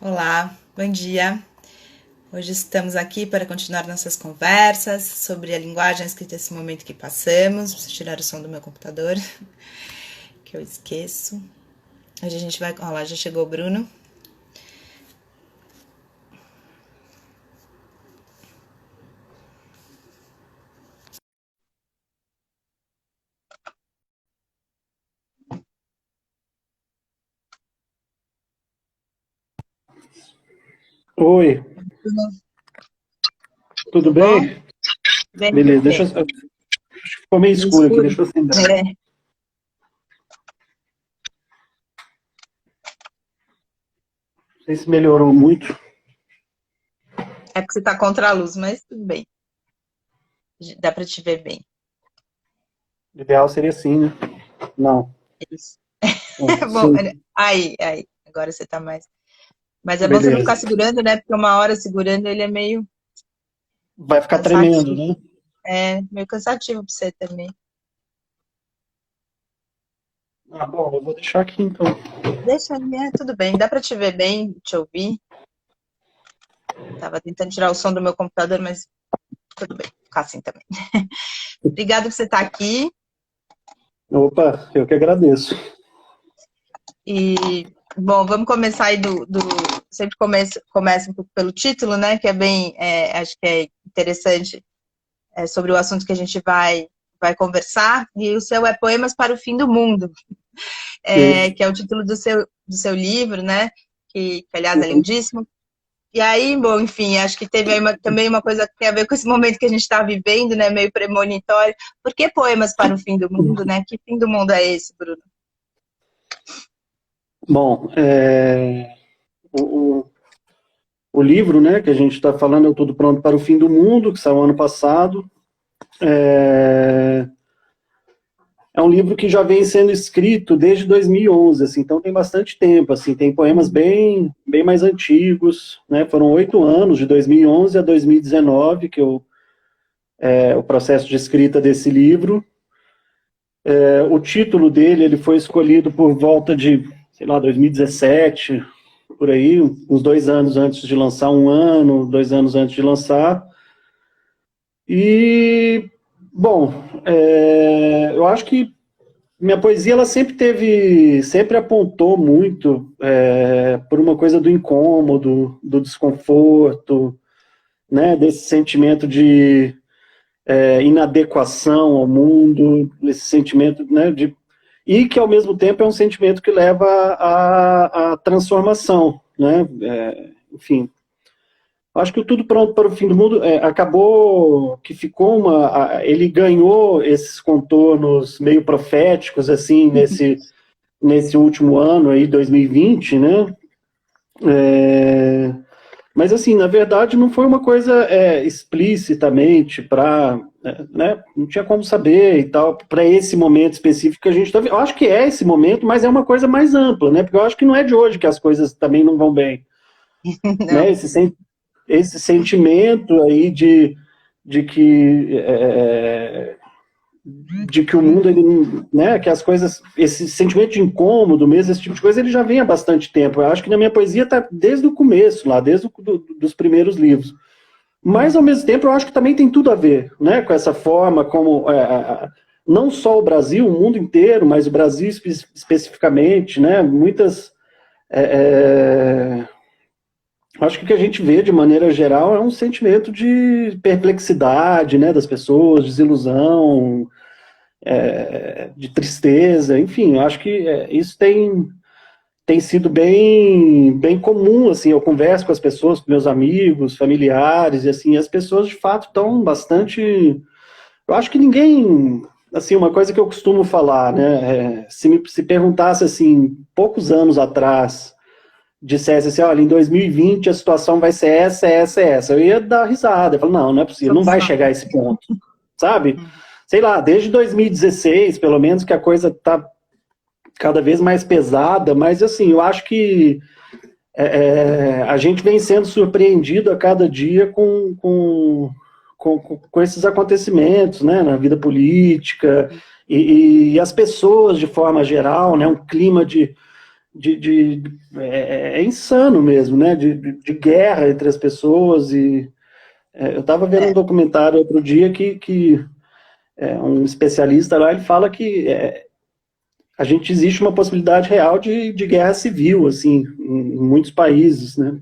Olá, bom dia. Hoje estamos aqui para continuar nossas conversas sobre a linguagem escrita nesse momento que passamos. Preciso tirar o som do meu computador, que eu esqueço. Hoje a gente vai... Olha lá, já chegou o Bruno. Oi, tudo Tudo bom? bem? Bem, Beleza, tudo bem. ficou meio No escuro aqui, escuro? deixa eu acender. Não É, sei se melhorou muito. é porque você tá contra a luz, mas tudo bem. Dá para te ver bem. O ideal seria assim, né? Não. Isso. Bom, Sim, aí. Agora você tá mais. Mas é bom você não ficar beleza. segurando, né? Porque uma hora segurando ele é meio Vai ficar tremendo, cansativo. né? É meio cansativo pra você também. Ah, bom, eu vou deixar aqui então. Deixa, tudo bem. Dá para te ver bem, te ouvir. Tava tentando tirar o som do meu computador, mas tudo bem. Ficar assim também. Obrigada por você estar aqui. Opa, eu que agradeço. E, bom, vamos começar aí sempre começa um pouco pelo título, né? Que é bem, acho que é interessante sobre o assunto que a gente vai conversar. E o seu é Poemas para o Fim do Mundo, Isso. que é o título do seu livro, né? Que, aliás, é lindíssimo. E aí, bom, enfim, acho que teve aí também uma coisa que tem a ver com esse momento que a gente está vivendo, né? Meio premonitório. Por que Poemas para o Fim do Mundo, né? Que fim do mundo é esse, Bruno? Bom, o, o, o livro, né, que a gente está falando é o Tudo Pronto para o Fim do Mundo, que saiu ano passado. É, É um livro que já vem sendo escrito desde 2011, assim, então tem bastante tempo, assim, tem poemas bem mais antigos, né? Foram 8 anos, de 2011 a 2019, o processo de escrita desse livro. O título dele, ele foi escolhido por volta de, sei lá, 2017, por aí, uns 2 anos antes de lançar, 1 ano, 2 anos antes de lançar. E, bom, eu acho que minha poesia, ela sempre apontou muito por uma coisa do incômodo, do desconforto, né, desse sentimento de inadequação ao mundo, esse sentimento, né, e que ao mesmo tempo é um sentimento que leva à transformação, né, enfim. Acho que o Tudo Pronto para o Fim do Mundo acabou que ficou ele ganhou esses contornos meio proféticos, assim, nesse último ano aí, 2020, né? Mas, assim, na verdade, não foi uma coisa explicitamente para, né? Não tinha como saber e tal, para esse momento específico que a gente está vendo. Eu acho que é esse momento, mas é uma coisa mais ampla, né? Porque eu acho que não é de hoje que as coisas também não vão bem, né? Não. Esse sentimento aí de que de que o mundo, ele, né, que as coisas, esse sentimento de incômodo mesmo, esse tipo de coisa, ele já vem há bastante tempo. Eu acho que na minha poesia está desde o começo, lá, desde dos primeiros livros. Mas, ao mesmo tempo, eu acho que também tem tudo a ver, né, com essa forma como, não só o Brasil, o mundo inteiro, mas o Brasil especificamente, né, muitas... acho que o que a gente vê, de maneira geral, é um sentimento de perplexidade, né, das pessoas, desilusão, de tristeza, enfim, eu acho que isso tem sido bem comum, assim, eu converso com as pessoas, com meus amigos, familiares, e assim, as pessoas de fato estão bastante, eu acho que ninguém, assim, uma coisa que eu costumo falar, né, se perguntasse, assim, poucos anos atrás, dissesse assim, olha, em 2020 a situação vai ser essa, eu ia dar risada, eu falo, não é possível, não vai Solução. chegar a esse ponto, sabe? Sei lá, desde 2016, pelo menos, que a coisa está cada vez mais pesada, mas assim, eu acho que a gente vem sendo surpreendido a cada dia com esses acontecimentos, né, na vida política, e as pessoas de forma geral, né, um clima é insano mesmo, né? De guerra entre as pessoas. E eu estava vendo um documentário outro dia que um especialista lá, ele fala que a gente existe uma possibilidade real de guerra civil, assim, em muitos países, né?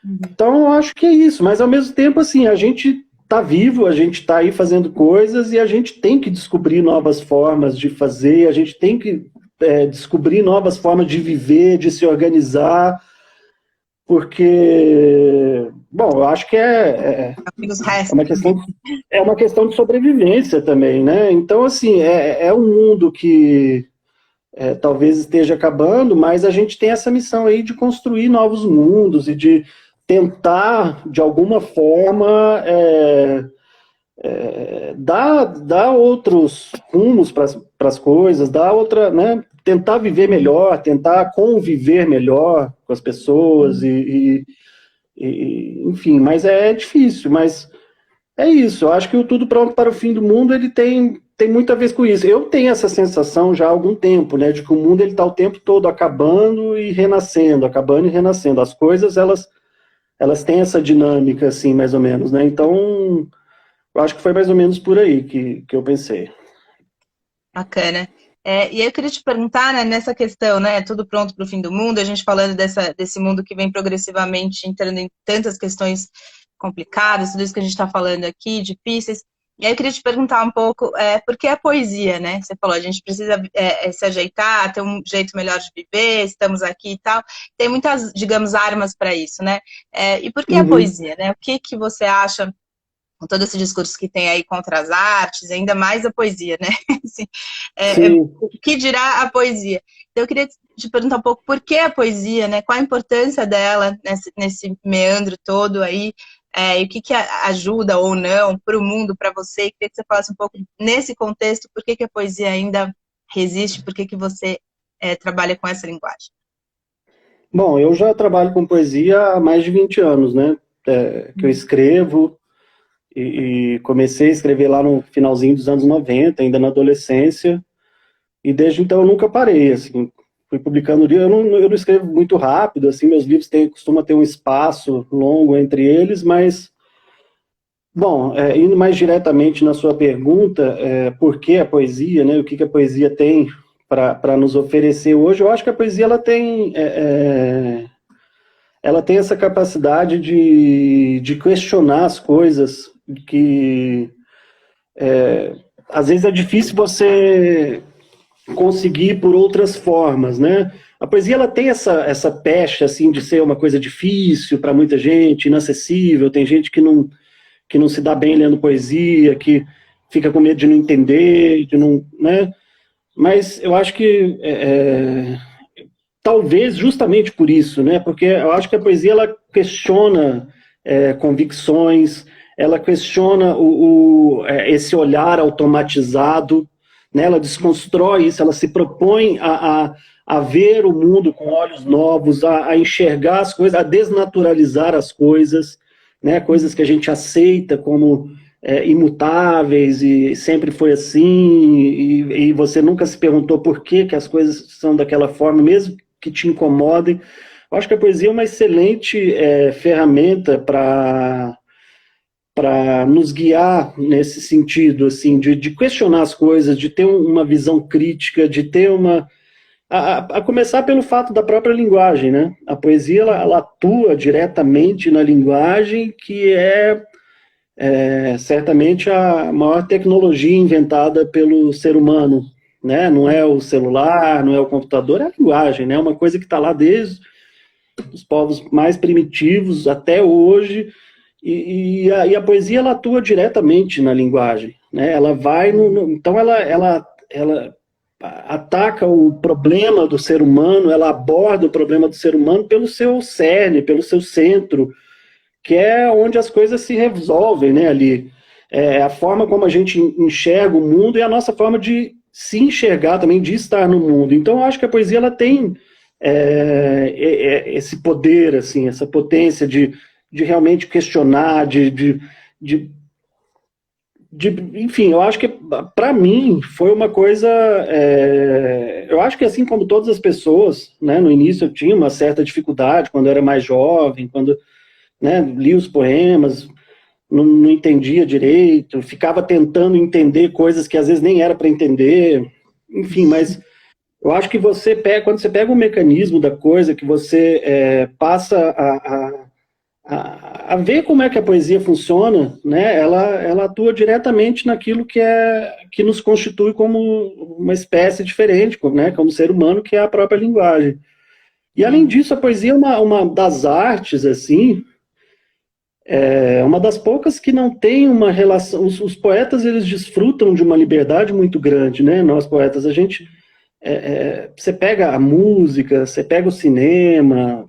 Então, eu acho que é isso, mas ao mesmo tempo, assim, a gente está vivo, a gente está aí fazendo coisas e a gente tem que descobrir novas formas de fazer, a gente tem que descobrir novas formas de viver, de se organizar, porque, bom, eu acho que é uma questão de sobrevivência também, né? Então, assim, é um mundo que talvez esteja acabando, mas a gente tem essa missão aí de construir novos mundos e de tentar, de alguma forma, dar outros rumos para as coisas, dar outra, né? Tentar viver melhor, tentar conviver melhor com as pessoas enfim, mas é difícil, mas é isso. Eu acho que o Tudo Pronto para o Fim do Mundo ele tem muito a ver com isso. Eu tenho essa sensação já há algum tempo, né, de que o mundo ele está o tempo todo acabando e renascendo, acabando e renascendo. As coisas elas têm essa dinâmica assim, mais ou menos, né? Então, eu acho que foi mais ou menos por aí que eu pensei. Bacana. E aí eu queria te perguntar, né, nessa questão, né, tudo pronto para o fim do mundo, a gente falando desse mundo que vem progressivamente entrando em tantas questões complicadas, tudo isso que a gente está falando aqui, difíceis. E aí eu queria te perguntar um pouco, por que a poesia, né? Você falou, a gente precisa se ajeitar, ter um jeito melhor de viver, estamos aqui e tal. Tem muitas, digamos, armas para isso, né? E por que a poesia, né? O que você acha, com todo esse discurso que tem aí contra as artes, ainda mais a poesia, né? Assim, o que dirá a poesia? Então, eu queria te perguntar um pouco por que a poesia, né? Qual a importância dela nesse meandro todo aí, e o que ajuda ou não para o mundo, para você? Eu queria que você falasse um pouco nesse contexto, por que a poesia ainda resiste, por que você trabalha com essa linguagem? Bom, eu já trabalho com poesia há mais de 20 anos, né? Que eu escrevo, e comecei a escrever lá no finalzinho dos anos 90, ainda na adolescência, e desde então eu nunca parei, assim, fui publicando livros, eu não escrevo muito rápido, assim, meus livros costumam ter um espaço longo entre eles, mas, bom, indo mais diretamente na sua pergunta, por que a poesia, né, o que a poesia tem para nos oferecer hoje, eu acho que a poesia, ela tem essa capacidade de questionar as coisas que às vezes é difícil você conseguir por outras formas, né? A poesia ela tem essa pecha assim de ser uma coisa difícil para muita gente, inacessível. Tem gente que não se dá bem lendo poesia, que fica com medo de não entender, de não, né? Mas eu acho que talvez justamente por isso, né? Porque eu acho que a poesia ela questiona convicções, ela questiona esse olhar automatizado, né? Ela desconstrói isso, ela se propõe a ver o mundo com olhos novos, a enxergar as coisas, a desnaturalizar as coisas, né? Coisas que a gente aceita como imutáveis e sempre foi assim, e você nunca se perguntou por que as coisas são daquela forma, mesmo que te incomodem. Eu acho que a poesia é uma excelente ferramenta para nos guiar nesse sentido, assim, de questionar as coisas, de ter uma visão crítica, de ter a começar pelo fato da própria linguagem, né? A poesia, ela atua diretamente na linguagem, que é certamente a maior tecnologia inventada pelo ser humano, né? Não é o celular, não é o computador, é a linguagem, né? É uma coisa que está lá desde os povos mais primitivos até hoje, e a poesia ela atua diretamente na linguagem, né? Ela vai então ela ataca o problema do ser humano, ela aborda o problema do ser humano pelo seu cerne, pelo seu centro, que é onde as coisas se resolvem, né, ali. É a forma como a gente enxerga o mundo e a nossa forma de se enxergar também, de estar no mundo. Então, eu acho que a poesia ela tem esse poder, assim, essa potência de realmente questionar, de enfim, eu acho que para mim foi uma coisa, eu acho que assim como todas as pessoas, né, no início eu tinha uma certa dificuldade quando eu era mais jovem, quando, né, li os poemas, não entendia direito, ficava tentando entender coisas que às vezes nem era para entender, enfim, mas eu acho que quando você pega um mecanismo da coisa, que você passa a ver como é que a poesia funciona, né? Ela atua diretamente naquilo que nos constitui como uma espécie diferente, né? Como ser humano, que é a própria linguagem. E além disso, a poesia é uma das artes, assim, é uma das poucas que não tem uma relação. Os poetas, eles desfrutam de uma liberdade muito grande, né? Nós poetas, a gente você pega a música, você pega o cinema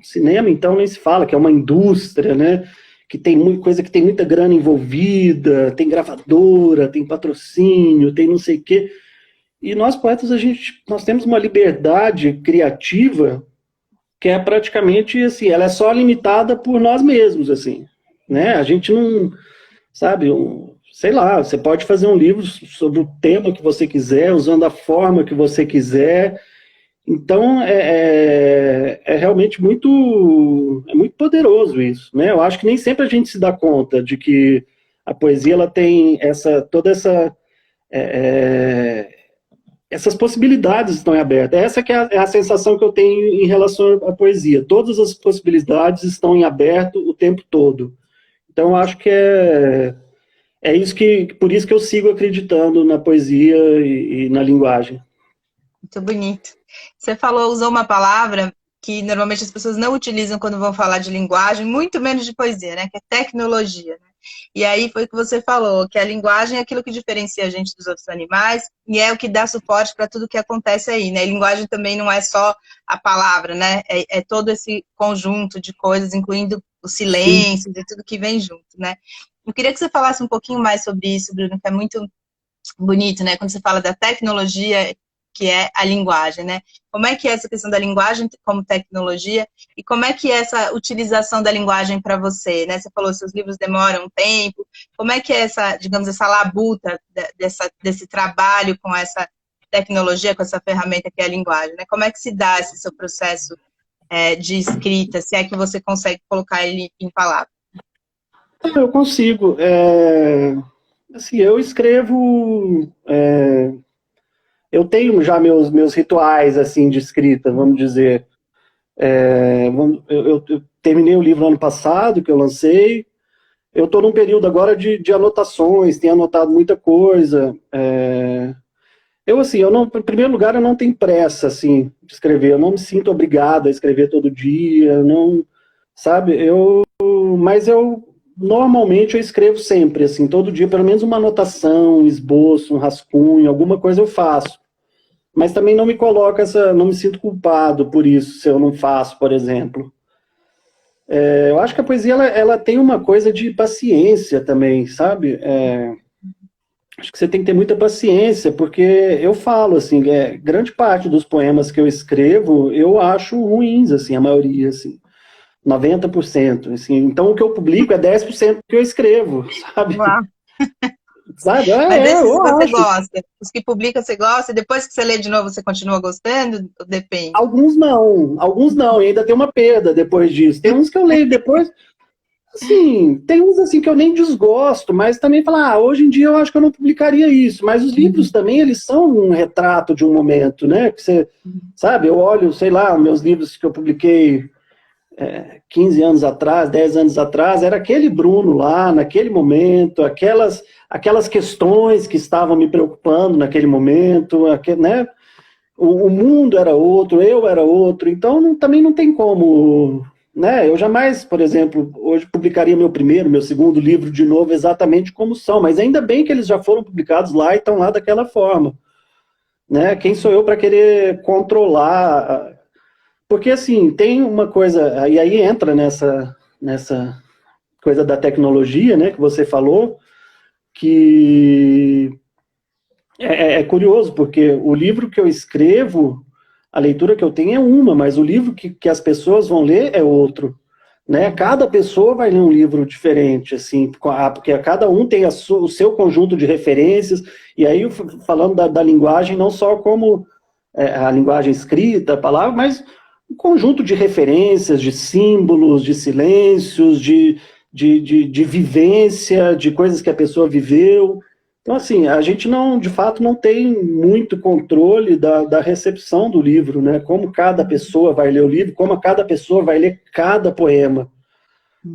então nem se fala, que é uma indústria, né, que tem muita coisa, que tem muita grana envolvida, tem gravadora, tem patrocínio, tem não sei o quê, e nós poetas, nós temos uma liberdade criativa que é praticamente, assim, ela é só limitada por nós mesmos, assim, né, a gente não, sabe, sei lá, você pode fazer um livro sobre o tema que você quiser, usando a forma que você quiser. Então, é realmente muito poderoso isso, né? Eu acho que nem sempre a gente se dá conta de que a poesia ela tem essas possibilidades estão abertas. Essa que é a sensação que eu tenho em relação à poesia. Todas as possibilidades estão em aberto o tempo todo. Então, eu acho que por isso que eu sigo acreditando na poesia e na linguagem. Muito bonito. Você usou uma palavra que normalmente as pessoas não utilizam quando vão falar de linguagem, muito menos de poesia, né? Que é tecnologia, né? E aí foi o que você falou, que a linguagem é aquilo que diferencia a gente dos outros animais e é o que dá suporte para tudo que acontece aí, né? E linguagem também não é só a palavra, né? É todo esse conjunto de coisas, incluindo os silêncios e tudo que vem junto, né? Eu queria que você falasse um pouquinho mais sobre isso, Bruno, que é muito bonito, né? Quando você fala da tecnologia, que é a linguagem, né? Como é que é essa questão da linguagem como tecnologia e como é que é essa utilização da linguagem para você, né? Você falou que seus livros demoram um tempo. Como é que é essa, digamos, essa labuta desse trabalho com essa tecnologia, com essa ferramenta que é a linguagem, né? Como é que se dá esse seu processo de escrita, se é que você consegue colocar ele em palavras? Eu consigo. Assim, eu escrevo. Eu tenho já meus rituais assim de escrita, vamos dizer. Eu terminei o livro ano passado, que eu lancei. Eu estou num período agora de anotações, tenho anotado muita coisa. Assim, em primeiro lugar, eu não tenho pressa, assim, de escrever. Eu não me sinto obrigado a escrever todo dia, não, sabe? Mas normalmente, eu escrevo sempre, assim, todo dia, pelo menos uma anotação, um esboço, um rascunho, alguma coisa eu faço. Mas também não me coloco não me sinto culpado por isso, se eu não faço, por exemplo. Eu acho que a poesia, ela tem uma coisa de paciência também, sabe? Acho que você tem que ter muita paciência, porque eu falo, assim, grande parte dos poemas que eu escrevo, eu acho ruins, assim, a maioria, assim, 90%, assim, então o que eu publico é 10% do que eu escrevo, sabe? Uau. Sabe? Mas desses Eu você acho. gosta, os que publica você gosta, e depois que você lê de novo você continua gostando? Depende. Alguns não, e ainda tem uma perda depois disso. Tem uns que eu leio depois, assim, tem uns assim que eu nem desgosto, mas também falar, hoje em dia eu acho que eu não publicaria isso. Mas os livros também, eles são um retrato de um momento, né? Que você, sabe, eu olho, sei lá, meus livros que eu publiquei 15 anos atrás, 10 anos atrás, era aquele Bruno lá, naquele momento, aquelas questões que estavam me preocupando naquele momento, né? O mundo era outro, eu era outro, então também não tem como, né? Eu jamais, por exemplo, hoje publicaria meu segundo livro de novo exatamente como são, mas ainda bem que eles já foram publicados lá e estão lá daquela forma, né? Quem sou eu para querer controlar? Porque, assim, tem uma coisa, e aí entra nessa coisa da tecnologia, né, que você falou, que é curioso, porque o livro que eu escrevo, a leitura que eu tenho é uma, mas o livro que as pessoas vão ler é outro, né? Cada pessoa vai ler um livro diferente, assim, porque cada um tem o seu conjunto de referências, e aí falando da linguagem, não só como a linguagem escrita, a palavra, mas um conjunto de referências, de símbolos, de silêncios, de vivência, de coisas que a pessoa viveu. Então, assim, a gente não, de fato, não tem muito controle da recepção do livro, né? Como cada pessoa vai ler o livro, como cada pessoa vai ler cada poema.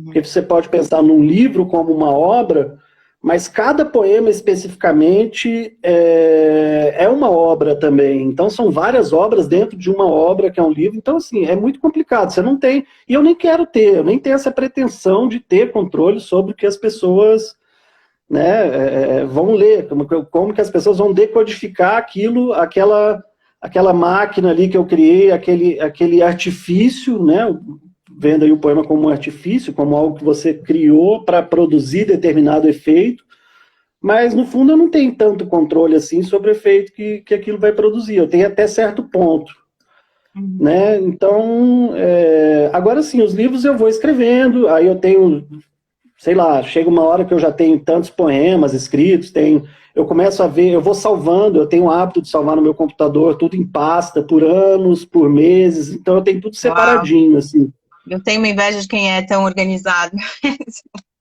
Porque você pode pensar num livro como uma obra, mas cada poema especificamente é uma obra também. Então, são várias obras dentro de uma obra que é um livro. Então, assim, é muito complicado. Você não tem... E eu nem quero ter, eu nem tenho essa pretensão de ter controle sobre o que as pessoas... né, vão ler, como que as pessoas vão decodificar aquilo, aquela máquina ali que eu criei, aquele artifício, né, vendo aí o poema como um artifício, como algo que você criou para produzir determinado efeito, mas no fundo eu não tenho tanto controle assim sobre o efeito que aquilo vai produzir, eu tenho até certo ponto. Né? Então, agora sim, os livros eu vou escrevendo, aí eu tenho... sei lá, chega uma hora que eu já tenho tantos poemas escritos, eu começo a ver, eu vou salvando, eu tenho o hábito de salvar no meu computador, tudo em pasta, por anos, por meses, então eu tenho tudo separadinho, Uau. assim. Eu tenho uma inveja de quem é tão organizado.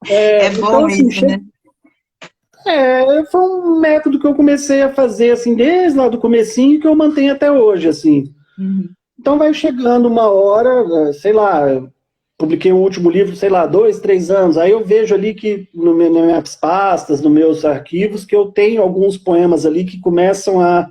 É bom então, assim, isso, né? Foi um método que eu comecei a fazer, assim, desde lá do comecinho, que eu mantenho até hoje, assim. Então vai chegando uma hora, sei lá, publiquei o último livro, sei lá, 2, 3 anos, aí eu vejo ali que nas minhas pastas, nos meus arquivos, que eu tenho alguns poemas ali que começam a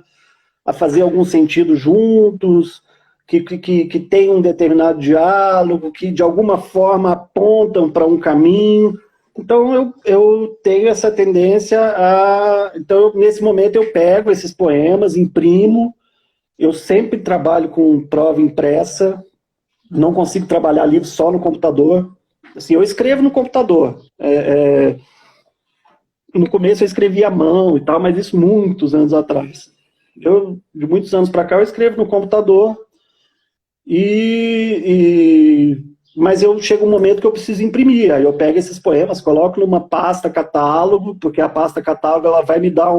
fazer algum sentido juntos, que tem um determinado diálogo, que de alguma forma apontam para um caminho. Então eu tenho essa tendência a... Então, nesse momento, eu pego esses poemas, imprimo, eu sempre trabalho com prova impressa, não consigo trabalhar livro só no computador. Assim, eu escrevo no computador. No começo eu escrevia à mão e tal, mas isso muitos anos atrás. De muitos anos para cá, eu escrevo no computador, mas eu chego um momento que eu preciso imprimir. Aí eu pego esses poemas, coloco numa pasta catálogo, porque a pasta catálogo ela vai me dar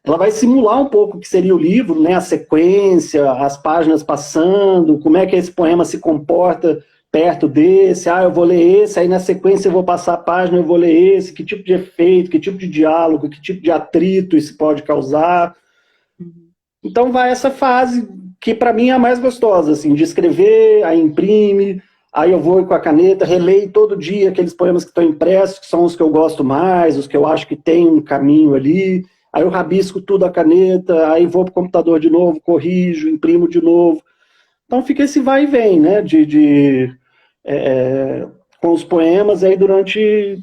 ela vai simular um pouco o que seria o livro, né? A sequência, as páginas passando, como é que esse poema se comporta perto desse, eu vou ler esse, aí na sequência eu vou passar a página, eu vou ler esse, que tipo de efeito, que tipo de diálogo, que tipo de atrito isso pode causar. Então vai essa fase que para mim é a mais gostosa, assim, de escrever, aí imprime, aí eu vou com a caneta, releio todo dia aqueles poemas que estão impressos, que são os que eu gosto mais, os que eu acho que tem um caminho ali, aí eu rabisco tudo a caneta, aí vou para o computador de novo, corrijo, imprimo de novo. Então fica esse vai e vem, né, com os poemas aí durante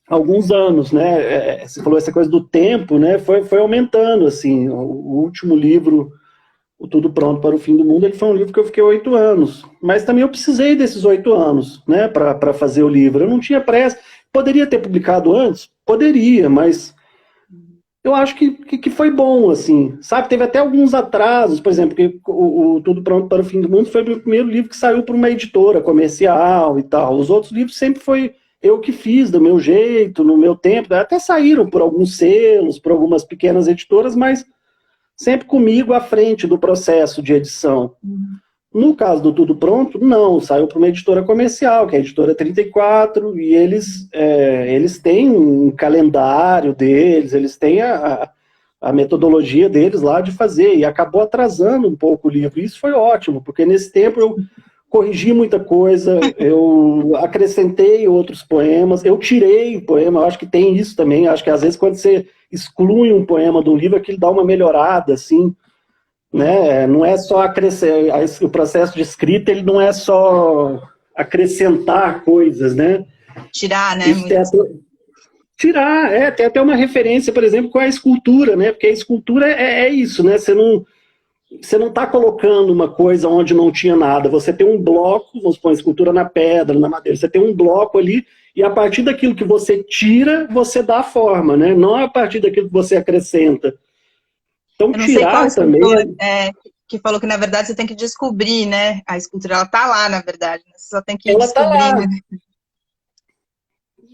alguns anos, né? Você falou essa coisa do tempo, né? Foi aumentando, assim. O último livro, O Tudo Pronto para o Fim do Mundo, ele foi um livro que eu fiquei 8 anos. Mas também eu precisei desses 8 anos, né? Para fazer o livro. Eu não tinha pressa. Poderia ter publicado antes? Poderia, mas eu acho que foi bom, assim. Sabe, teve até alguns atrasos, por exemplo, que o Tudo Pronto para o Fim do Mundo foi o meu primeiro livro que saiu para uma editora comercial e tal. Os outros livros sempre foi eu que fiz, do meu jeito, no meu tempo. Até saíram por alguns selos, por algumas pequenas editoras, mas sempre comigo à frente do processo de edição. No caso do Tudo Pronto, não. Saiu para uma editora comercial, que é a Editora 34, e eles têm um calendário deles, eles têm a metodologia deles lá de fazer, e acabou atrasando um pouco o livro. Isso foi ótimo, porque nesse tempo eu corrigi muita coisa, eu acrescentei outros poemas, eu tirei o poema, eu acho que tem isso também, acho que às vezes quando você exclui um poema do livro, aquilo dá uma melhorada, assim, né? Não é só acrescentar, o processo de escrita, ele não é só acrescentar coisas, né? Tirar, né? Tirar, tem até uma referência, por exemplo, com a escultura, né? Porque a escultura é isso, né? Você não está colocando uma coisa onde não tinha nada. Você tem um bloco, vamos supor, escultura na pedra, na madeira. Você tem um bloco ali, e a partir daquilo que você tira, você dá a forma, né? Não a partir daquilo que você acrescenta. Então, eu não sei qual escultor que falou que, na verdade, você tem que descobrir, né? A escultura, ela tá lá, na verdade, né? Você só tem que ir Ela tá descobrindo. lá.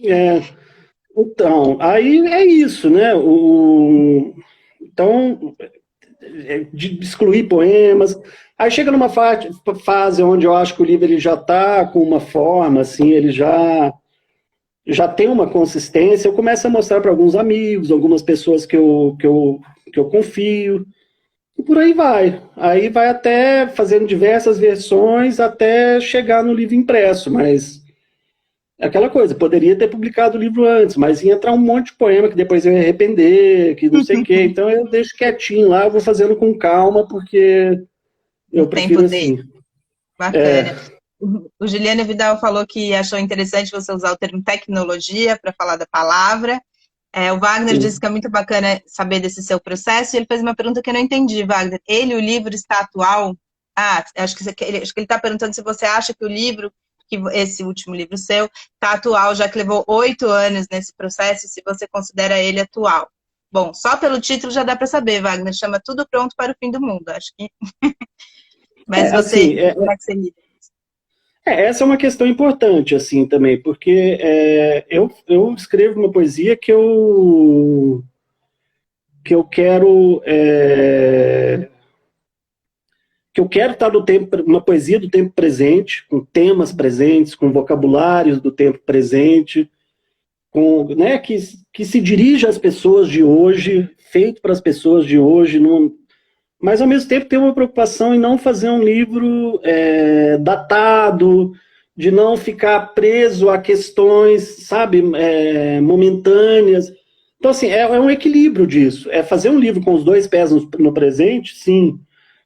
É, então, aí é isso, né? Então, de excluir poemas. Aí chega numa fase onde eu acho que o livro ele já está com uma forma, assim, ele já tem uma consistência. Eu começo a mostrar para alguns amigos, algumas pessoas que eu confio, e por aí vai. Aí vai até fazendo diversas versões até chegar no livro impresso, mas é aquela coisa, poderia ter publicado o livro antes, mas ia entrar um monte de poema que depois eu ia arrepender, que não sei o quê. Então eu deixo quietinho lá, eu vou fazendo com calma, porque No eu tempo prefiro dele. assim. Bacana. O Juliano Vidal falou que achou interessante você usar o termo tecnologia para falar da palavra. O Wagner disse Sim. que é muito bacana saber desse seu processo, e ele fez uma pergunta que eu não entendi, Wagner. O livro está atual? Acho que ele está perguntando se você acha que o livro, que esse último livro seu, está atual, já que levou 8 anos nesse processo, se você considera ele atual. Bom, só pelo título já dá para saber, Wagner, chama Tudo Pronto para o Fim do Mundo, acho que... Mas você, Assim, como é que você lida? essa é uma questão importante, assim, também, porque eu escrevo uma poesia que eu quero que eu quero estar no tempo, uma poesia do tempo presente, com temas presentes, com vocabulários do tempo presente, né, que se dirige às pessoas de hoje, feito para as pessoas de hoje, mas ao mesmo tempo tem uma preocupação em não fazer um livro datado, de não ficar preso a questões, sabe, momentâneas. Então, assim, é um equilíbrio disso. É fazer um livro com os dois pés no presente, sim,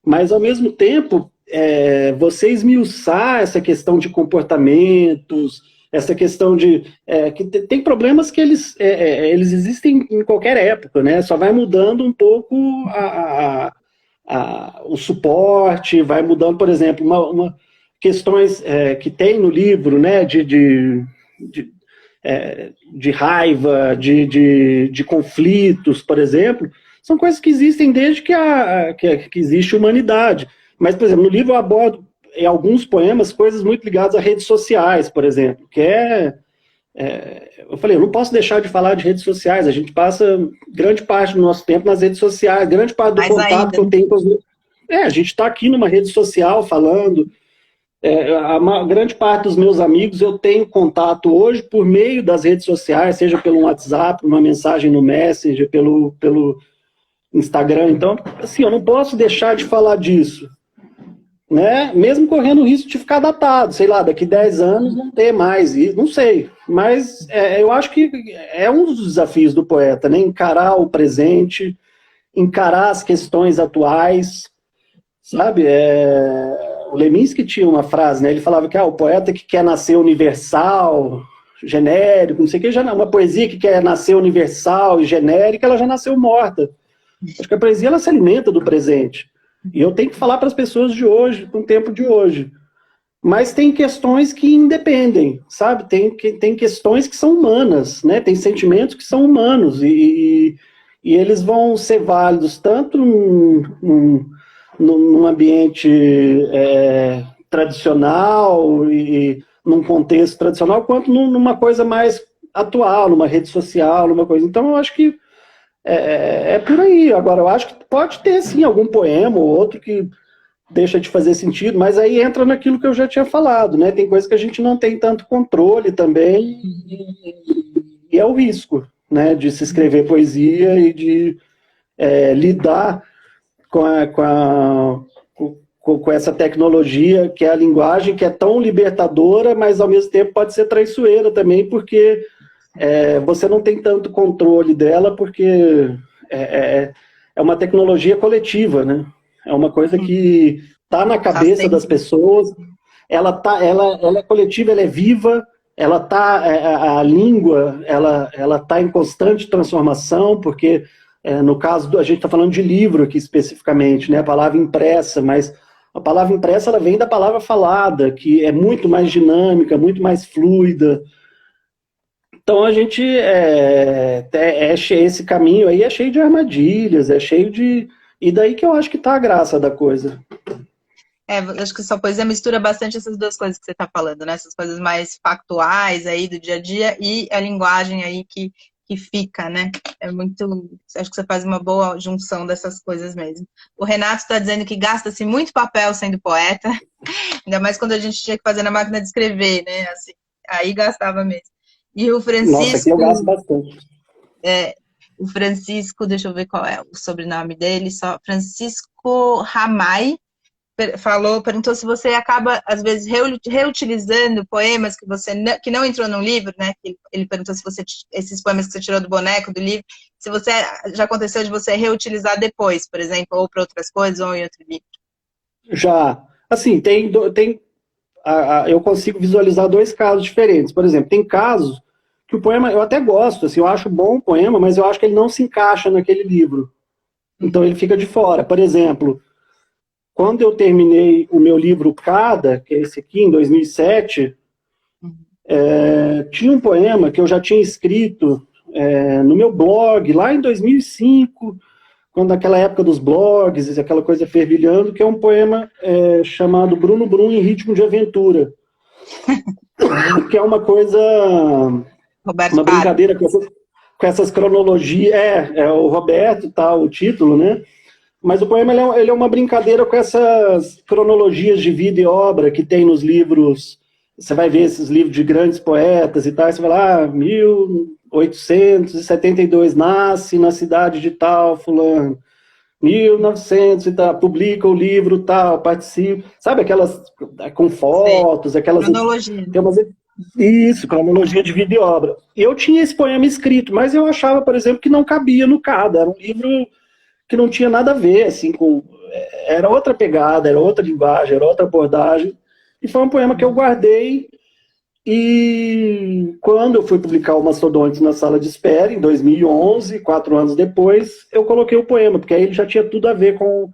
mas ao mesmo tempo você esmiuçar essa questão de comportamentos, essa questão de que tem problemas que eles existem em qualquer época, né? Só vai mudando um pouco o suporte, vai mudando, por exemplo, questões que tem no livro, né? De raiva, de conflitos, por exemplo, são coisas que existem desde que existe humanidade. Mas, por exemplo, no livro eu abordo, em alguns poemas, coisas muito ligadas a redes sociais, por exemplo, que eu falei, eu não posso deixar de falar de redes sociais, a gente passa grande parte do nosso tempo nas redes sociais, grande parte do Mais contato ainda, que eu né? tenho com os... a gente está aqui numa rede social falando, a grande parte dos meus amigos eu tenho contato hoje por meio das redes sociais, seja pelo WhatsApp, uma mensagem no Messenger, pelo Instagram. Então, assim, eu não posso deixar de falar disso, né? Mesmo correndo o risco de ficar datado, sei lá, daqui 10 anos não ter mais isso, não sei. Mas eu acho que é um dos desafios do poeta, né? Encarar o presente, encarar as questões atuais, sabe? O Leminski tinha uma frase, né? Ele falava que o poeta que quer nascer universal, genérico, não sei o que, uma poesia que quer nascer universal e genérica, ela já nasceu morta. Acho que a poesia ela se alimenta do presente. E eu tenho que falar para as pessoas de hoje, com o tempo de hoje. Mas tem questões que independem, sabe? Tem questões que são humanas, né? Tem sentimentos que são humanos e eles vão ser válidos tanto num ambiente tradicional e num contexto tradicional, quanto numa coisa mais atual, numa rede social, numa coisa. Então, eu acho que é por aí. Agora, eu acho que pode ter, sim, algum poema ou outro que deixa de fazer sentido, mas aí entra naquilo que eu já tinha falado, né? Tem coisas que a gente não tem tanto controle também, e é o risco, né? De se escrever poesia e de lidar com essa tecnologia, que é a linguagem, que é tão libertadora, mas ao mesmo tempo pode ser traiçoeira também, porque você não tem tanto controle dela, porque é uma tecnologia coletiva, né? É uma coisa que está na cabeça das pessoas, ela é coletiva, ela é viva, ela tá, a língua, ela tá em constante transformação, porque no caso, a gente está falando de livro aqui especificamente, né? A palavra impressa, mas a palavra impressa ela vem da palavra falada, que é muito mais dinâmica, muito mais fluida. Então a gente esse caminho aí é cheio de armadilhas, é cheio de... E daí que eu acho que tá a graça da coisa. Acho que sua poesia mistura bastante essas duas coisas que você está falando, né? Essas coisas mais factuais aí do dia a dia e a linguagem aí que fica, né? Acho que você faz uma boa junção dessas coisas mesmo. O Renato está dizendo que gasta-se muito papel sendo poeta, ainda mais quando a gente tinha que fazer na máquina de escrever, né? Assim, aí gastava mesmo. E o Nossa, aqui eu gasto bastante. O Francisco, deixa eu ver qual é o sobrenome dele, só Francisco Ramay, perguntou se você acaba, às vezes, reutilizando poemas que não entrou no livro, né? Ele perguntou se esses poemas que você tirou do boneco, do livro, se você já aconteceu de você reutilizar depois, por exemplo, ou para outras coisas, ou em outro livro. Já. Assim, eu consigo visualizar dois casos diferentes. Por exemplo, tem casos que o poema, eu até gosto, assim, eu acho bom o poema, mas eu acho que ele não se encaixa naquele livro. Então ele fica de fora. Por exemplo, quando eu terminei o meu livro Cada, que é esse aqui, em 2007, tinha um poema que eu já tinha escrito no meu blog, lá em 2005, quando naquela época dos blogs, aquela coisa fervilhando, que é um poema chamado Bruno Brum em Ritmo de Aventura. Que é uma coisa, Roberto uma brincadeira com essas cronologias. É o Roberto, tá, o título, né? Mas o poema ele é uma brincadeira com essas cronologias de vida e obra que tem nos livros. Você vai ver esses livros de grandes poetas e tal, e você vai lá, 1872 nasce na cidade de tal, fulano. 1900 e tal, publica o livro tal, participa. Sabe aquelas com fotos, aquelas... Cronologia. Isso, cronologia de vida e obra. Eu tinha esse poema escrito, mas eu achava, por exemplo, que não cabia no Cada. Era um livro que não tinha nada a ver, assim, era outra pegada, era outra linguagem, era outra abordagem, e foi um poema que eu guardei, e quando eu fui publicar o Mastodontes na Sala de Espera, em 2011, 4 anos depois, eu coloquei o poema, porque aí ele já tinha tudo a ver com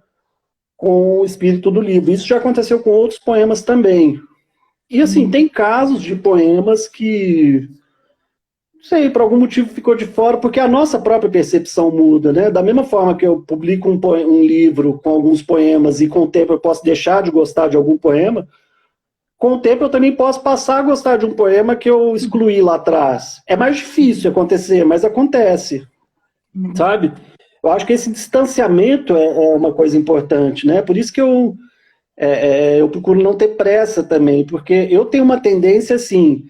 o espírito do livro. Isso já aconteceu com outros poemas também. E assim, tem casos de poemas que... não sei, por algum motivo ficou de fora, porque a nossa própria percepção muda, né? Da mesma forma que eu publico um livro com alguns poemas e com o tempo eu posso deixar de gostar de algum poema, com o tempo eu também posso passar a gostar de um poema que eu excluí lá atrás. É mais difícil acontecer, mas acontece, sabe? Eu acho que esse distanciamento é uma coisa importante, né? Por isso que eu procuro não ter pressa também, porque eu tenho uma tendência assim...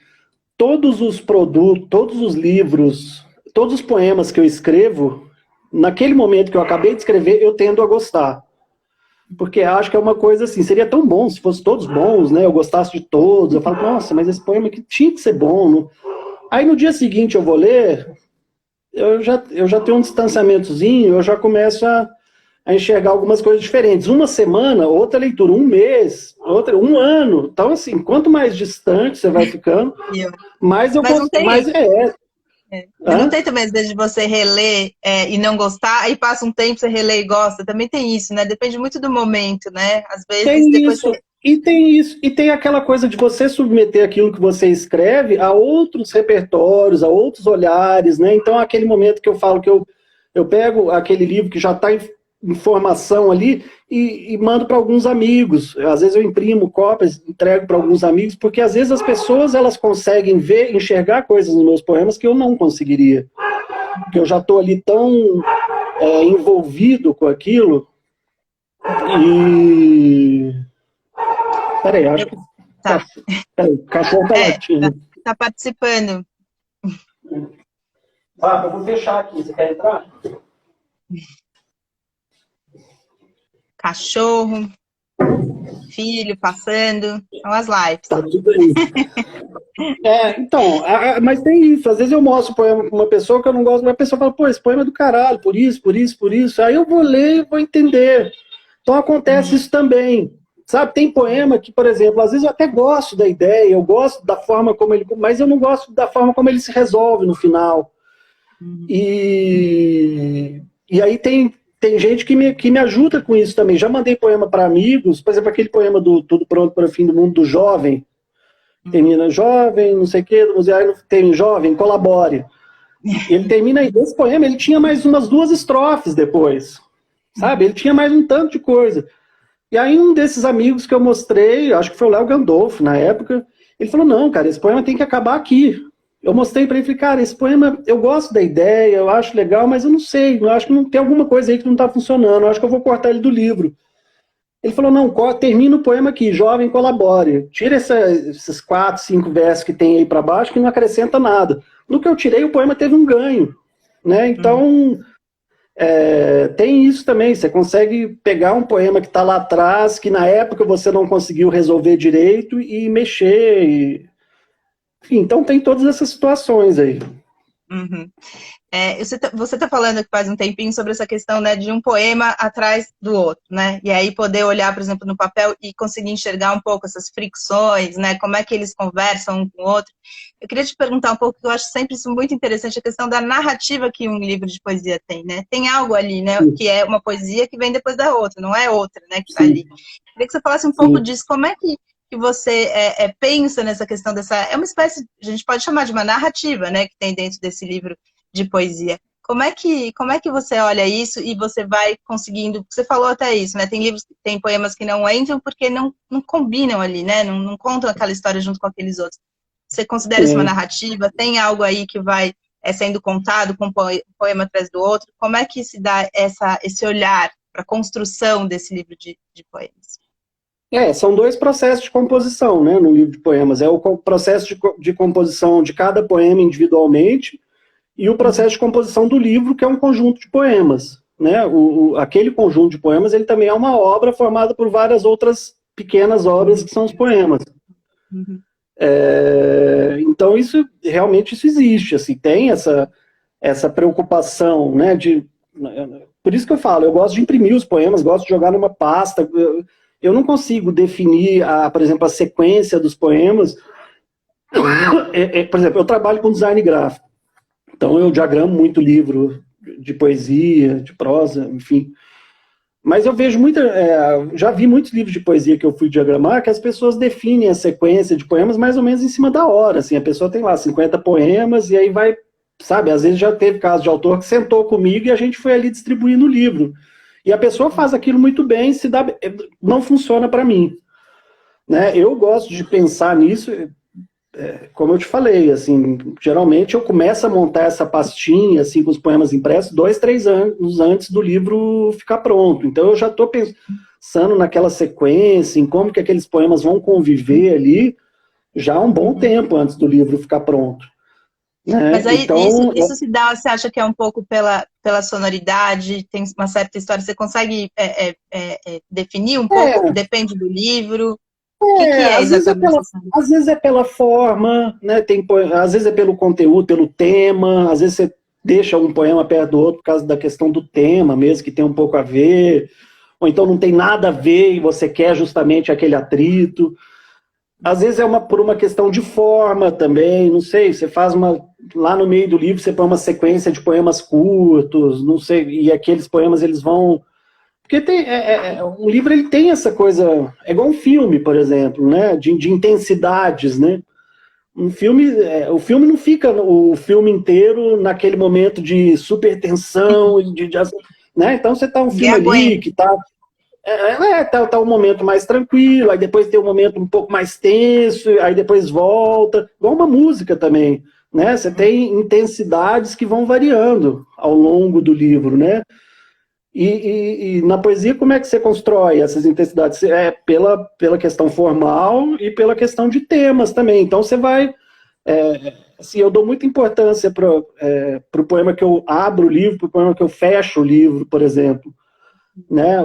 todos os produtos, todos os livros, todos os poemas que eu escrevo, naquele momento que eu acabei de escrever, eu tendo a gostar. Porque acho que é uma coisa assim, seria tão bom se fossem todos bons, né? Eu gostasse de todos. Eu falo, nossa, mas esse poema aqui tinha que ser bom. Não? Aí no dia seguinte eu vou ler, eu já tenho um distanciamentozinho, eu já começo a enxergar algumas coisas diferentes. Uma semana, outra leitura, um mês, outra, um ano. Então, assim, quanto mais distante você vai ficando, mais eu posso. Não tem também, às vezes, de você reler e não gostar, aí passa um tempo, você relê e gosta. Também tem isso, né? Depende muito do momento, né? Às vezes, tem depois isso. E tem isso, e tem aquela coisa de você submeter aquilo que você escreve a outros repertórios, a outros olhares, né? Então, aquele momento que eu falo que eu pego aquele livro que já está em formação ali e mando para alguns amigos. Às vezes eu imprimo cópias, entrego para alguns amigos, porque às vezes as pessoas elas conseguem ver, enxergar coisas nos meus poemas que eu não conseguiria. Porque eu já estou ali tão envolvido com aquilo. E... peraí, acho que... Tá. Peraí, o cachorro tá latindo. Tá participando. Eu vou fechar aqui. Você quer entrar? Cachorro, filho passando, são as lives. Tá tudo aí. Então, mas tem isso. Às vezes eu mostro o poema pra uma pessoa que eu não gosto, mas a pessoa fala, pô, esse poema é do caralho, por isso, por isso, por isso. Aí eu vou ler e vou entender. Então acontece isso também. Sabe, tem poema que, por exemplo, às vezes eu até gosto da ideia, eu gosto da forma como ele... mas eu não gosto da forma como ele se resolve no final. E aí tem gente que me ajuda com isso também. Já mandei poema para amigos, por exemplo, aquele poema do Tudo Pronto para o Fim do Mundo, do Jovem. Termina jovem, não sei o quê, tem jovem, colabore. Ele termina aí. Esse poema, ele tinha mais umas 2 estrofes depois. sabe? Ele tinha mais um tanto de coisa. E aí um desses amigos que eu mostrei, acho que foi o Léo Gandolfo na época, ele falou, não, cara, esse poema tem que acabar aqui. Eu mostrei para ele, falei, cara, esse poema, eu gosto da ideia, eu acho legal, mas eu não sei, eu acho que não tem alguma coisa aí que não está funcionando, eu acho que eu vou cortar ele do livro. Ele falou, não, termina o poema aqui, jovem, colabore. Tira esses 4, 5 versos que tem aí para baixo, que não acrescenta nada. No que eu tirei, o poema teve um ganho, né? Então, tem isso também, você consegue pegar um poema que está lá atrás, que na época você não conseguiu resolver direito, e mexer, enfim, então tem todas essas situações aí. Uhum. Você tá falando que faz um tempinho sobre essa questão, né, de um poema atrás do outro, né? E aí poder olhar, por exemplo, no papel e conseguir enxergar um pouco essas fricções, né? Como é que eles conversam um com o outro. Eu queria te perguntar um pouco, que eu acho sempre isso muito interessante, a questão da narrativa que um livro de poesia tem, né? Tem algo ali, né? Sim. Que é uma poesia que vem depois da outra, não é outra, né? Que tá Sim. ali. Queria que você falasse um pouco disso. Como é que você pensa nessa questão dessa... É uma espécie, a gente pode chamar de uma narrativa, né? Que tem dentro desse livro de poesia. Como é que você olha isso e você vai conseguindo... Você falou até isso, né? Tem poemas que não entram porque não combinam ali, né? Não contam aquela história junto com aqueles outros. Você considera isso uma narrativa? Tem algo aí que vai sendo contado com um poema atrás do outro? Como é que se dá esse olhar para a construção desse livro de poemas? São dois processos de composição, né, no livro de poemas. É o processo de composição de cada poema individualmente e o processo de composição do livro, que é um conjunto de poemas. Né? Aquele conjunto de poemas ele também é uma obra formada por várias outras pequenas obras que são os poemas. Uhum. Então, realmente isso existe. Assim, tem essa preocupação, né, por isso que eu falo, eu gosto de imprimir os poemas, gosto de jogar numa pasta. Eu não consigo definir, por exemplo, a sequência dos poemas. Por exemplo, eu trabalho com design gráfico. Então eu diagramo muito livro de poesia, de prosa, enfim. Mas eu vejo já vi muitos livros de poesia que eu fui diagramar, que as pessoas definem a sequência de poemas mais ou menos em cima da hora. Assim, a pessoa tem lá 50 poemas e aí vai, sabe, às vezes já teve caso de autor que sentou comigo e a gente foi ali distribuindo o livro. E a pessoa faz aquilo muito bem, não funciona para mim. Né? Eu gosto de pensar nisso, como eu te falei, assim, geralmente eu começo a montar essa pastinha assim, com os poemas impressos 2, 3 anos antes do livro ficar pronto. Então eu já estou pensando naquela sequência, em como que aqueles poemas vão conviver ali, já há um bom tempo antes do livro ficar pronto. Mas aí então, isso se dá, você acha que é um pouco pela sonoridade, tem uma certa história, você consegue definir um pouco, depende do livro? O que é exatamente isso? Às vezes é pela forma, né? Às vezes é pelo conteúdo, pelo tema, às vezes você deixa um poema perto do outro por causa da questão do tema mesmo, que tem um pouco a ver, ou então não tem nada a ver e você quer justamente aquele atrito. Às vezes por uma questão de forma também, não sei, você faz lá no meio do livro você põe uma sequência de poemas curtos, não sei, e aqueles poemas eles vão... Porque um livro ele tem essa coisa, é igual um filme, por exemplo, né, de intensidades, né? O filme não fica o filme inteiro naquele momento de super tensão, né? Então você tá um filme ali que tá um momento mais tranquilo, aí depois tem um momento um pouco mais tenso, aí depois volta, igual uma música também, né? Você tem intensidades que vão variando ao longo do livro, né? E na poesia, como é que você constrói essas intensidades? Pela questão formal e pela questão de temas também. Então você vai... assim, eu dou muita importância para o poema que eu abro o livro, para o poema que eu fecho o livro, por exemplo. Né?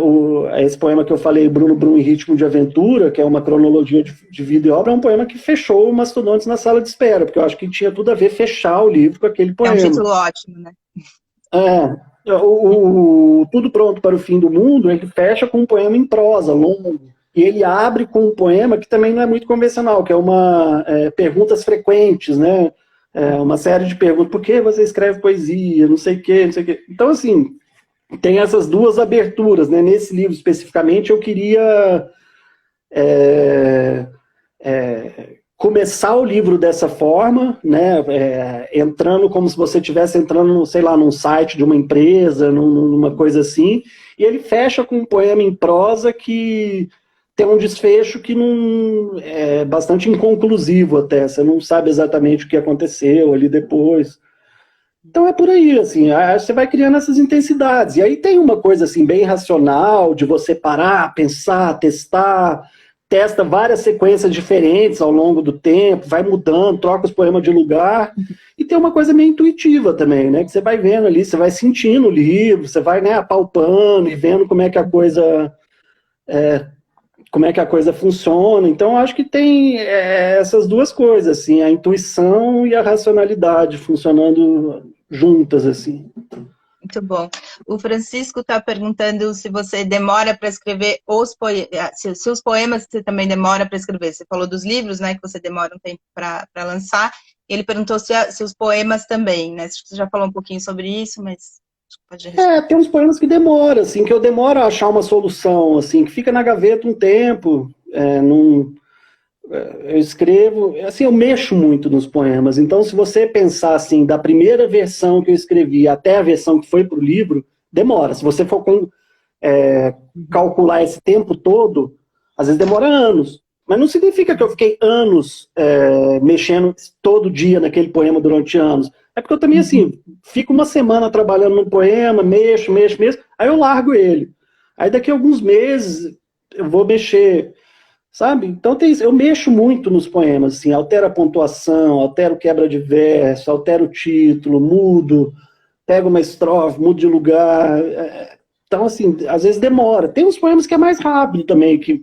Esse poema que eu falei, Bruno Brum em Ritmo de Aventura, que é uma cronologia de vida e obra, é um poema que fechou o Mastodontes na Sala de Espera, porque eu acho que tinha tudo a ver fechar o livro com aquele poema. É um título ótimo, né? Tudo Pronto para o Fim do Mundo, ele fecha com um poema em prosa, longo, e ele abre com um poema que também não é muito convencional, que é perguntas frequentes, né? Uma série de perguntas, por que você escreve poesia, não sei o quê, não sei o quê. Então, assim, tem essas duas aberturas, né? Nesse livro especificamente, eu queria começar o livro dessa forma, né? Entrando como se você estivesse entrando, sei lá, num site de uma empresa, numa coisa assim, E ele fecha com um poema em prosa que tem um desfecho que não é bastante inconclusivo até, você não sabe exatamente o que aconteceu ali depois. Então é por aí, assim, você vai criando essas intensidades. E aí tem uma coisa assim bem racional de você parar, pensar, testar, testa várias sequências diferentes ao longo do tempo, vai mudando, troca os poemas de lugar. E tem uma coisa meio intuitiva também, né? Que você vai vendo ali, você vai sentindo o livro, você vai, né, apalpando e vendo como é que a coisa funciona. Então, eu acho que tem essas duas coisas, assim, a intuição e a racionalidade funcionando juntas, assim. Muito bom. O Francisco está perguntando se você demora para escrever os poemas, se os poemas você também demora para escrever. Você falou dos livros, né, que você demora um tempo para lançar. Ele perguntou se os poemas também, né? Você já falou um pouquinho sobre isso, mas pode responder. Tem uns poemas que demoram, assim, que eu demoro a achar uma solução, assim, que fica na gaveta um tempo, eu escrevo, assim, eu mexo muito nos poemas, então se você pensar, assim, da primeira versão que eu escrevi até a versão que foi para o livro, demora. Se você for calcular esse tempo todo, às vezes demora anos, mas não significa que eu fiquei anos mexendo todo dia naquele poema durante anos. É porque eu também, assim, fico uma semana trabalhando no poema, mexo, aí eu largo ele. Aí daqui a alguns meses eu vou mexer, sabe? Então eu mexo muito nos poemas, assim, altero a pontuação, altero quebra de verso, altero o título, mudo, pego uma estrofe, mudo de lugar. Então, assim, às vezes demora. Tem uns poemas que é mais rápido também, que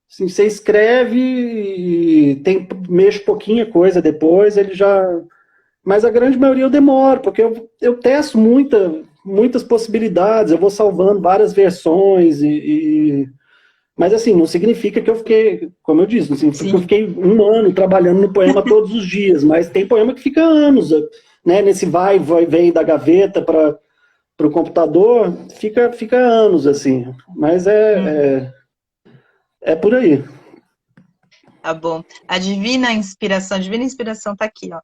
assim, você escreve e mexe pouquinha coisa depois, ele já... Mas a grande maioria eu demoro, porque eu testo muitas possibilidades, eu vou salvando várias versões, mas assim, não significa que eu fiquei, como eu disse, não significa que eu fiquei um ano trabalhando no poema todos os dias, mas tem poema que fica anos, né, nesse vai e vem da gaveta para o computador, fica anos, assim, mas é por aí. Tá bom. A divina inspiração tá aqui, ó.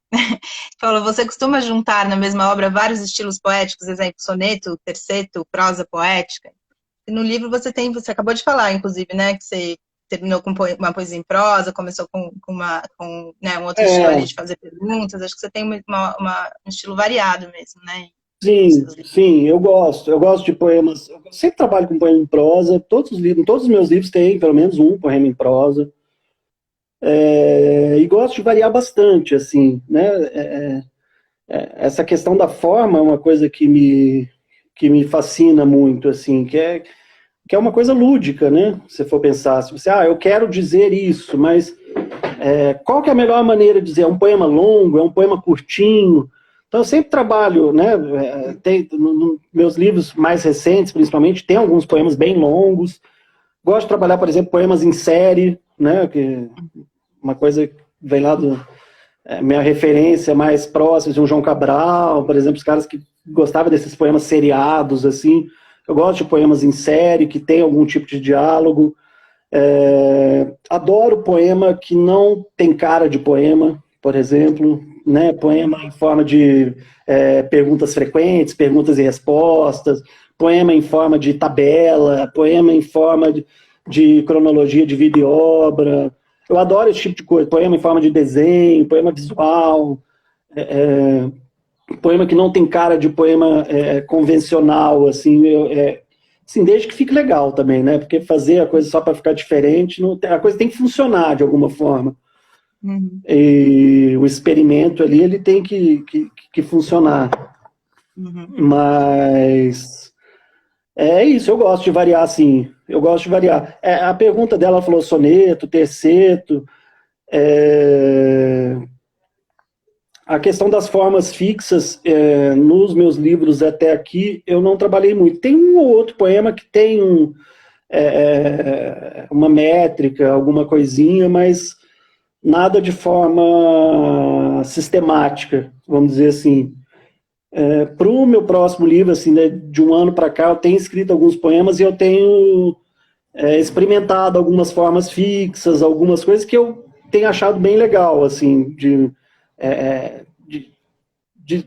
Falou, você costuma juntar na mesma obra vários estilos poéticos, exemplo, soneto, terceto, prosa poética? E no livro você acabou de falar, inclusive, né, que você terminou com uma poesia em prosa, começou com né, um outro estilo ali de fazer perguntas, acho que você tem um estilo variado mesmo, né? Sim, eu gosto de poemas, eu sempre trabalho com poema em prosa, todos os meus livros têm pelo menos um poema em prosa, e gosto de variar bastante, assim, né, essa questão da forma é uma coisa que me fascina muito, assim, que é uma coisa lúdica, né, se for pensar, se você, eu quero dizer isso, mas qual que é a melhor maneira de dizer? É um poema longo, é um poema curtinho? Então eu sempre trabalho, né, meus livros mais recentes, principalmente, tem alguns poemas bem longos, gosto de trabalhar, por exemplo, poemas em série, né, que uma coisa que vem lá minha referência mais próxima de um João Cabral, por exemplo, os caras que gostavam desses poemas seriados, assim, eu gosto de poemas em série, que tem algum tipo de diálogo, adoro poema que não tem cara de poema, por exemplo, né, poema em forma de perguntas frequentes, perguntas e respostas, poema em forma de tabela, poema em forma de cronologia de vida e obra. Eu adoro esse tipo de coisa, poema em forma de desenho, poema visual, poema que não tem cara de poema convencional, assim, assim, desde que fique legal também, né? Porque fazer a coisa só para ficar diferente, a coisa tem que funcionar de alguma forma. Uhum. E o experimento ali, ele tem que funcionar. Uhum. Mas é isso, eu gosto de variar, sim. Eu gosto de variar. A pergunta dela falou soneto, terceto. A questão das formas fixas, nos meus livros até aqui, eu não trabalhei muito. Tem um ou outro poema que tem uma métrica, alguma coisinha, mas nada de forma sistemática, vamos dizer assim. Para o meu próximo livro, assim, né, de um ano para cá, eu tenho escrito alguns poemas e eu tenho experimentado algumas formas fixas, algumas coisas que eu tenho achado bem legal, assim, de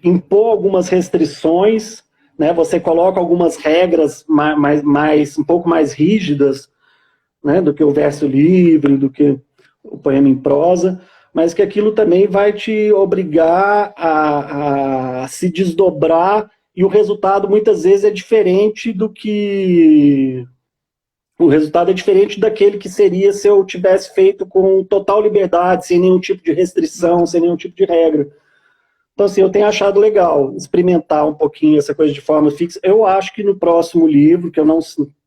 impor algumas restrições, né? Você coloca algumas regras um pouco mais rígidas, né, do que o verso livre, do que o poema em prosa, mas que aquilo também vai te obrigar a se desdobrar, e o resultado muitas vezes é diferente do que... O resultado é diferente daquele que seria se eu tivesse feito com total liberdade, sem nenhum tipo de restrição, sem nenhum tipo de regra. Então, assim, eu tenho achado legal experimentar um pouquinho essa coisa de forma fixa. Eu acho que no próximo livro, que eu não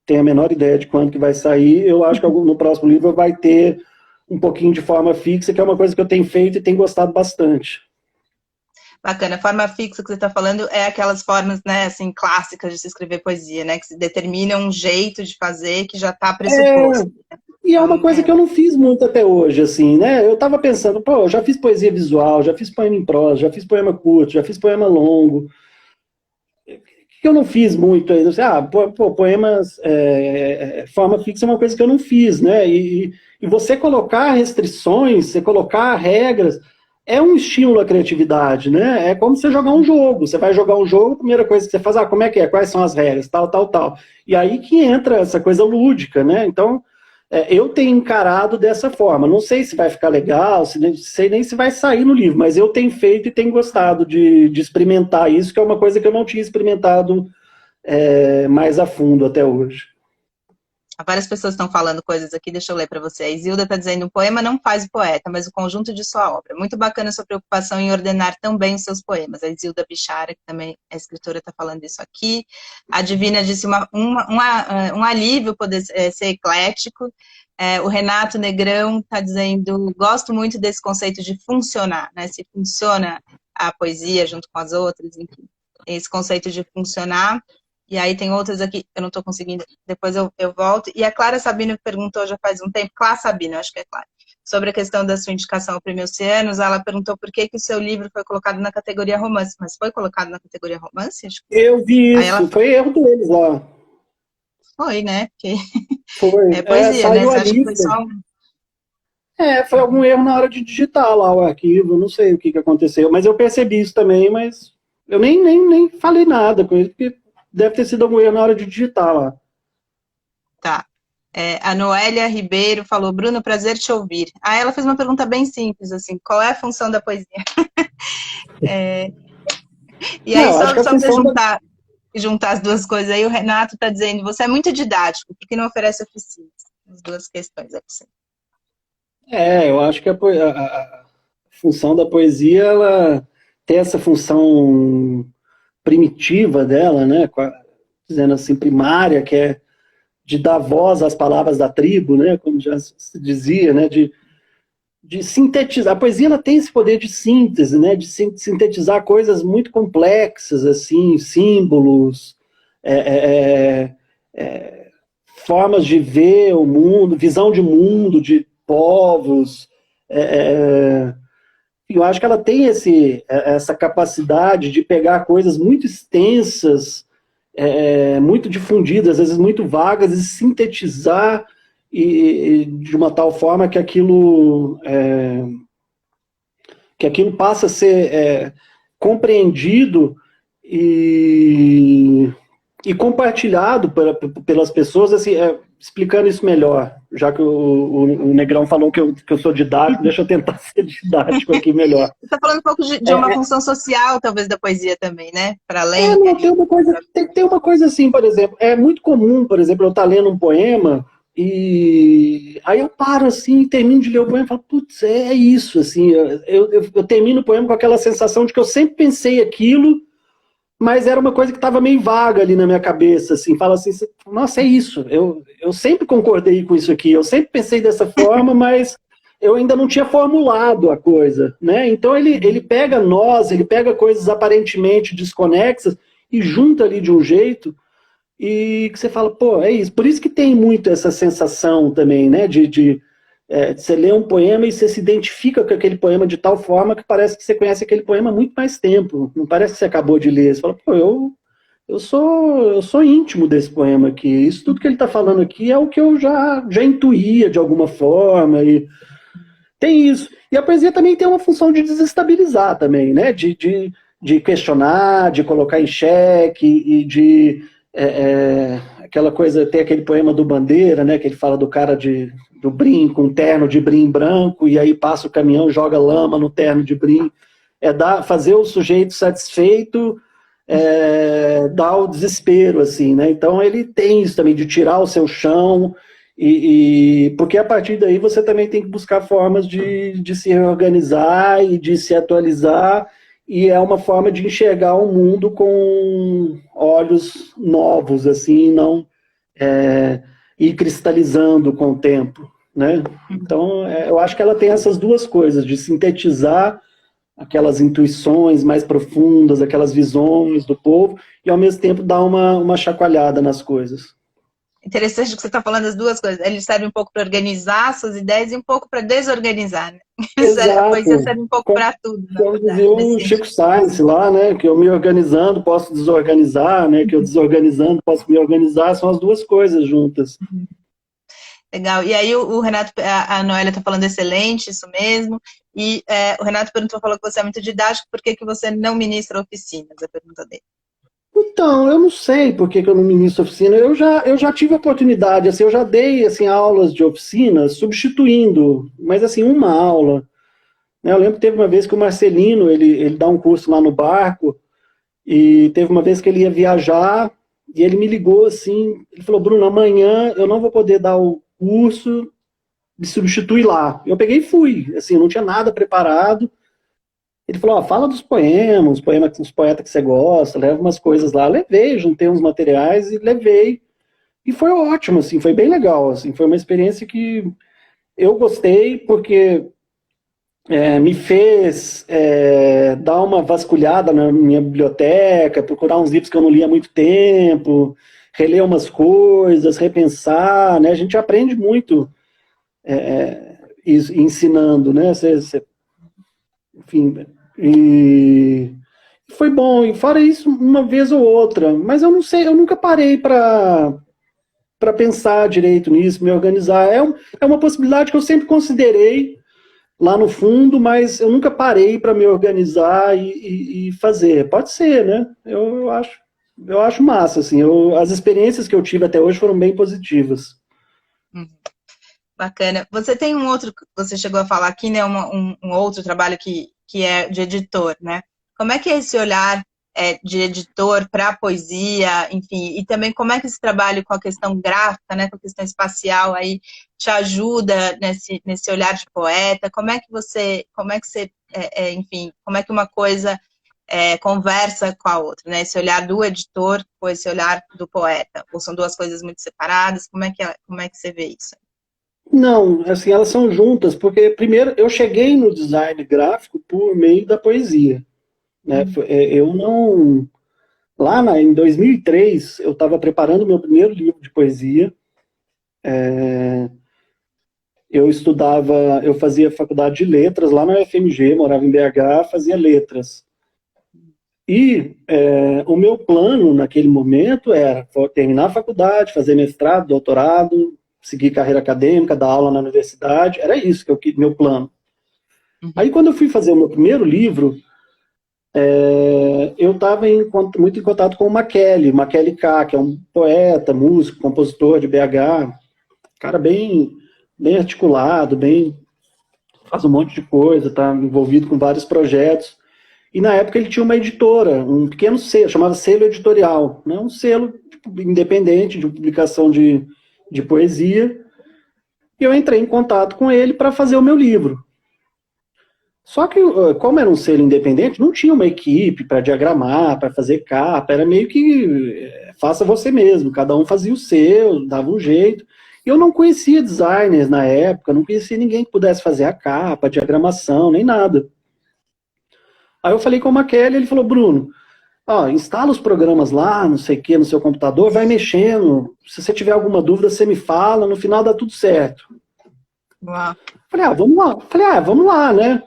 tenho a menor ideia de quando que vai sair, eu acho que no próximo livro vai ter um pouquinho de forma fixa, que é uma coisa que eu tenho feito e tenho gostado bastante. Bacana. A forma fixa que você está falando é aquelas formas, né, assim, clássicas de se escrever poesia, né, que se determina um jeito de fazer que já está pressuposto. E é uma coisa que eu não fiz muito até hoje, assim, né? Eu tava pensando, pô, eu já fiz poesia visual, já fiz poema em prosa, já fiz poema curto, já fiz poema longo. O que eu não fiz muito ainda? Poemas, forma fixa é uma coisa que eu não fiz, né? E você colocar restrições, você colocar regras, é um estímulo à criatividade, né? É como você jogar um jogo. Você vai jogar um jogo, a primeira coisa que você faz, como é que é? Quais são as regras? Tal, tal, tal. E aí que entra essa coisa lúdica, né? Então, eu tenho encarado dessa forma. Não sei se vai ficar legal, sei nem se vai sair no livro, mas eu tenho feito e tenho gostado de experimentar isso, que é uma coisa que eu não tinha experimentado mais a fundo até hoje. Várias pessoas estão falando coisas aqui, deixa eu ler para você. A Isilda está dizendo, um poema não faz o poeta, mas o conjunto de sua obra. Muito bacana sua preocupação em ordenar tão bem os seus poemas. A Isilda Bichara, que também é escritora, está falando isso aqui. A Divina disse um alívio poder ser eclético. O Renato Negrão está dizendo, gosto muito desse conceito de funcionar, né? Se funciona a poesia junto com as outras, enfim. Esse conceito de funcionar. E aí tem outras aqui, eu não estou conseguindo, depois eu volto. E a Clara Sabino perguntou já faz um tempo, Clara Sabino, acho que é Clara, sobre a questão da sua indicação ao Prêmio Oceanos. Ela perguntou por que o seu livro foi colocado na categoria romance. Mas foi colocado na categoria romance? Eu vi isso, foi erro deles lá. Foi, né? Porque foi. É poesia, né? Você acha que foi só foi algum erro na hora de digitar lá o arquivo, não sei o que aconteceu, mas eu percebi isso também, mas eu nem falei nada com ele, porque deve ter sido algum erro na hora de digitar lá. Tá. A Noélia Ribeiro falou, Bruno, prazer te ouvir. Ela fez uma pergunta bem simples, assim, qual é a função da poesia? E aí, só para juntar as duas coisas aí, o Renato está dizendo, você é muito didático, por que não oferece oficinas? As duas questões é possível. Eu acho que a função da poesia, ela tem essa função primitiva dela, né, dizendo assim, primária, que é de dar voz às palavras da tribo, né, como já se dizia, né, de sintetizar. A poesia, ela tem esse poder de síntese, né, de sintetizar coisas muito complexas, assim, símbolos, formas de ver o mundo, visão de mundo, de povos. Eu acho que ela tem essa capacidade de pegar coisas muito extensas, muito difundidas, às vezes muito vagas, e sintetizar de uma tal forma que aquilo passa a ser compreendido e compartilhado pelas pessoas, assim, explicando isso melhor, já que o Negrão falou que eu sou didático, deixa eu tentar ser didático aqui melhor. Você está falando um pouco de uma função social, talvez, da poesia também, né? Para além... Tem uma coisa assim, por exemplo, é muito comum, por exemplo, eu estar lendo um poema e aí eu paro assim, termino de ler o poema e falo, putz, é isso, assim, eu termino o poema com aquela sensação de que eu sempre pensei aquilo, mas era uma coisa que estava meio vaga ali na minha cabeça, assim, fala assim, nossa, é isso, eu sempre concordei com isso aqui, eu sempre pensei dessa forma, mas eu ainda não tinha formulado a coisa, né? Então ele pega ele pega coisas aparentemente desconexas e junta ali de um jeito e que você fala, pô, é isso. Por isso que tem muito essa sensação também, né, de você lê um poema e você se identifica com aquele poema de tal forma que parece que você conhece aquele poema há muito mais tempo. Não parece que você acabou de ler. Você fala, pô, eu sou íntimo desse poema aqui. Isso tudo que ele está falando aqui é o que eu já intuía de alguma forma. E tem isso. E a poesia também tem uma função de desestabilizar também, né? De de questionar, de colocar em xeque, e de aquela coisa, tem aquele poema do Bandeira, né, que ele fala do cara do brim, com um terno de brim branco, e aí passa o caminhão, joga lama no terno de brim, fazer o sujeito satisfeito, dar o desespero, assim, né, então ele tem isso também, de tirar o seu chão, porque a partir daí você também tem que buscar formas de se reorganizar e de se atualizar, e é uma forma de enxergar o mundo com olhos novos, assim, não ir cristalizando com o tempo, né? Então, eu acho que ela tem essas duas coisas, de sintetizar aquelas intuições mais profundas, aquelas visões do povo, e ao mesmo tempo dar uma chacoalhada nas coisas. Interessante que você está falando as duas coisas. Ele serve um pouco para organizar suas ideias e um pouco para desorganizar, né? A poesia serve um pouco para tudo, na como verdade. Dizia o Chico Science lá, né? Que eu me organizando posso desorganizar, né? Que eu desorganizando posso me organizar, são as duas coisas juntas. Legal. E aí o Renato, a Noélia está falando excelente, isso mesmo. E o Renato falou que você é muito didático, por que você não ministra oficinas? A pergunta dele. Então, eu não sei por que eu não ministro oficina. Eu já tive oportunidade, assim, eu já dei assim, aulas de oficinas substituindo, mas assim, uma aula. Né? Eu lembro que teve uma vez que o Marcelino, ele dá um curso lá no barco, e teve uma vez que ele ia viajar, e ele me ligou assim, ele falou, Bruno, amanhã eu não vou poder dar o curso, me substitui lá. Eu peguei e fui, assim, não tinha nada preparado. Ele falou, fala dos poemas, os poetas que você gosta, leva umas coisas lá. Eu levei, juntei uns materiais e levei. E foi ótimo, assim, foi bem legal, assim, foi uma experiência que eu gostei, porque me fez dar uma vasculhada na minha biblioteca, procurar uns livros que eu não lia há muito tempo, reler umas coisas, repensar, né? A gente aprende muito ensinando, né? Enfim, e foi bom. E fora isso, uma vez ou outra, mas eu não sei, eu nunca parei para pensar direito nisso, me organizar. É uma possibilidade que eu sempre considerei lá no fundo, mas eu nunca parei para me organizar e fazer. Pode ser, né? Eu acho massa, assim. As experiências que eu tive até hoje foram bem positivas. Bacana. Você tem um outro, você chegou a falar aqui, né? Um outro trabalho que é de editor, né? Como é que é esse olhar de editor para a poesia, enfim, e também como é que esse trabalho com a questão gráfica, né, com a questão espacial aí te ajuda nesse olhar de poeta? Como é que você, enfim, como é que uma coisa conversa com a outra, né? Esse olhar do editor com esse olhar do poeta? Ou são duas coisas muito separadas? Como é que você vê isso? Não, assim, elas são juntas, porque primeiro eu cheguei no design gráfico por meio da poesia, né? Eu não... Lá em 2003, eu estava preparando meu primeiro livro de poesia. Eu fazia faculdade de letras lá na UFMG, morava em BH, fazia letras. E o meu plano naquele momento era terminar a faculdade, fazer mestrado, doutorado, seguir carreira acadêmica, dar aula na universidade, era isso meu plano. Aí quando eu fui fazer o meu primeiro livro, eu estava muito em contato com o Makele K, que é um poeta, músico, compositor de BH, cara bem articulado, faz um monte de coisa, está envolvido com vários projetos. E na época ele tinha uma editora, um pequeno selo, chamava Selo Editorial, né? Um selo independente de publicação de poesia. E eu entrei em contato com ele para fazer o meu livro. Só que, como era um selo independente, não tinha uma equipe para diagramar, para fazer capa, era meio que faça você mesmo, cada um fazia o seu, dava um jeito. Eu não conhecia designers na época, não conhecia ninguém que pudesse fazer a capa, a diagramação, nem nada. Aí eu falei com o Makele, ele falou, Bruno, instala os programas lá, não sei o que, no seu computador, vai mexendo, se você tiver alguma dúvida, você me fala, no final dá tudo certo. Uau. Falei, vamos lá. Vamos lá, né?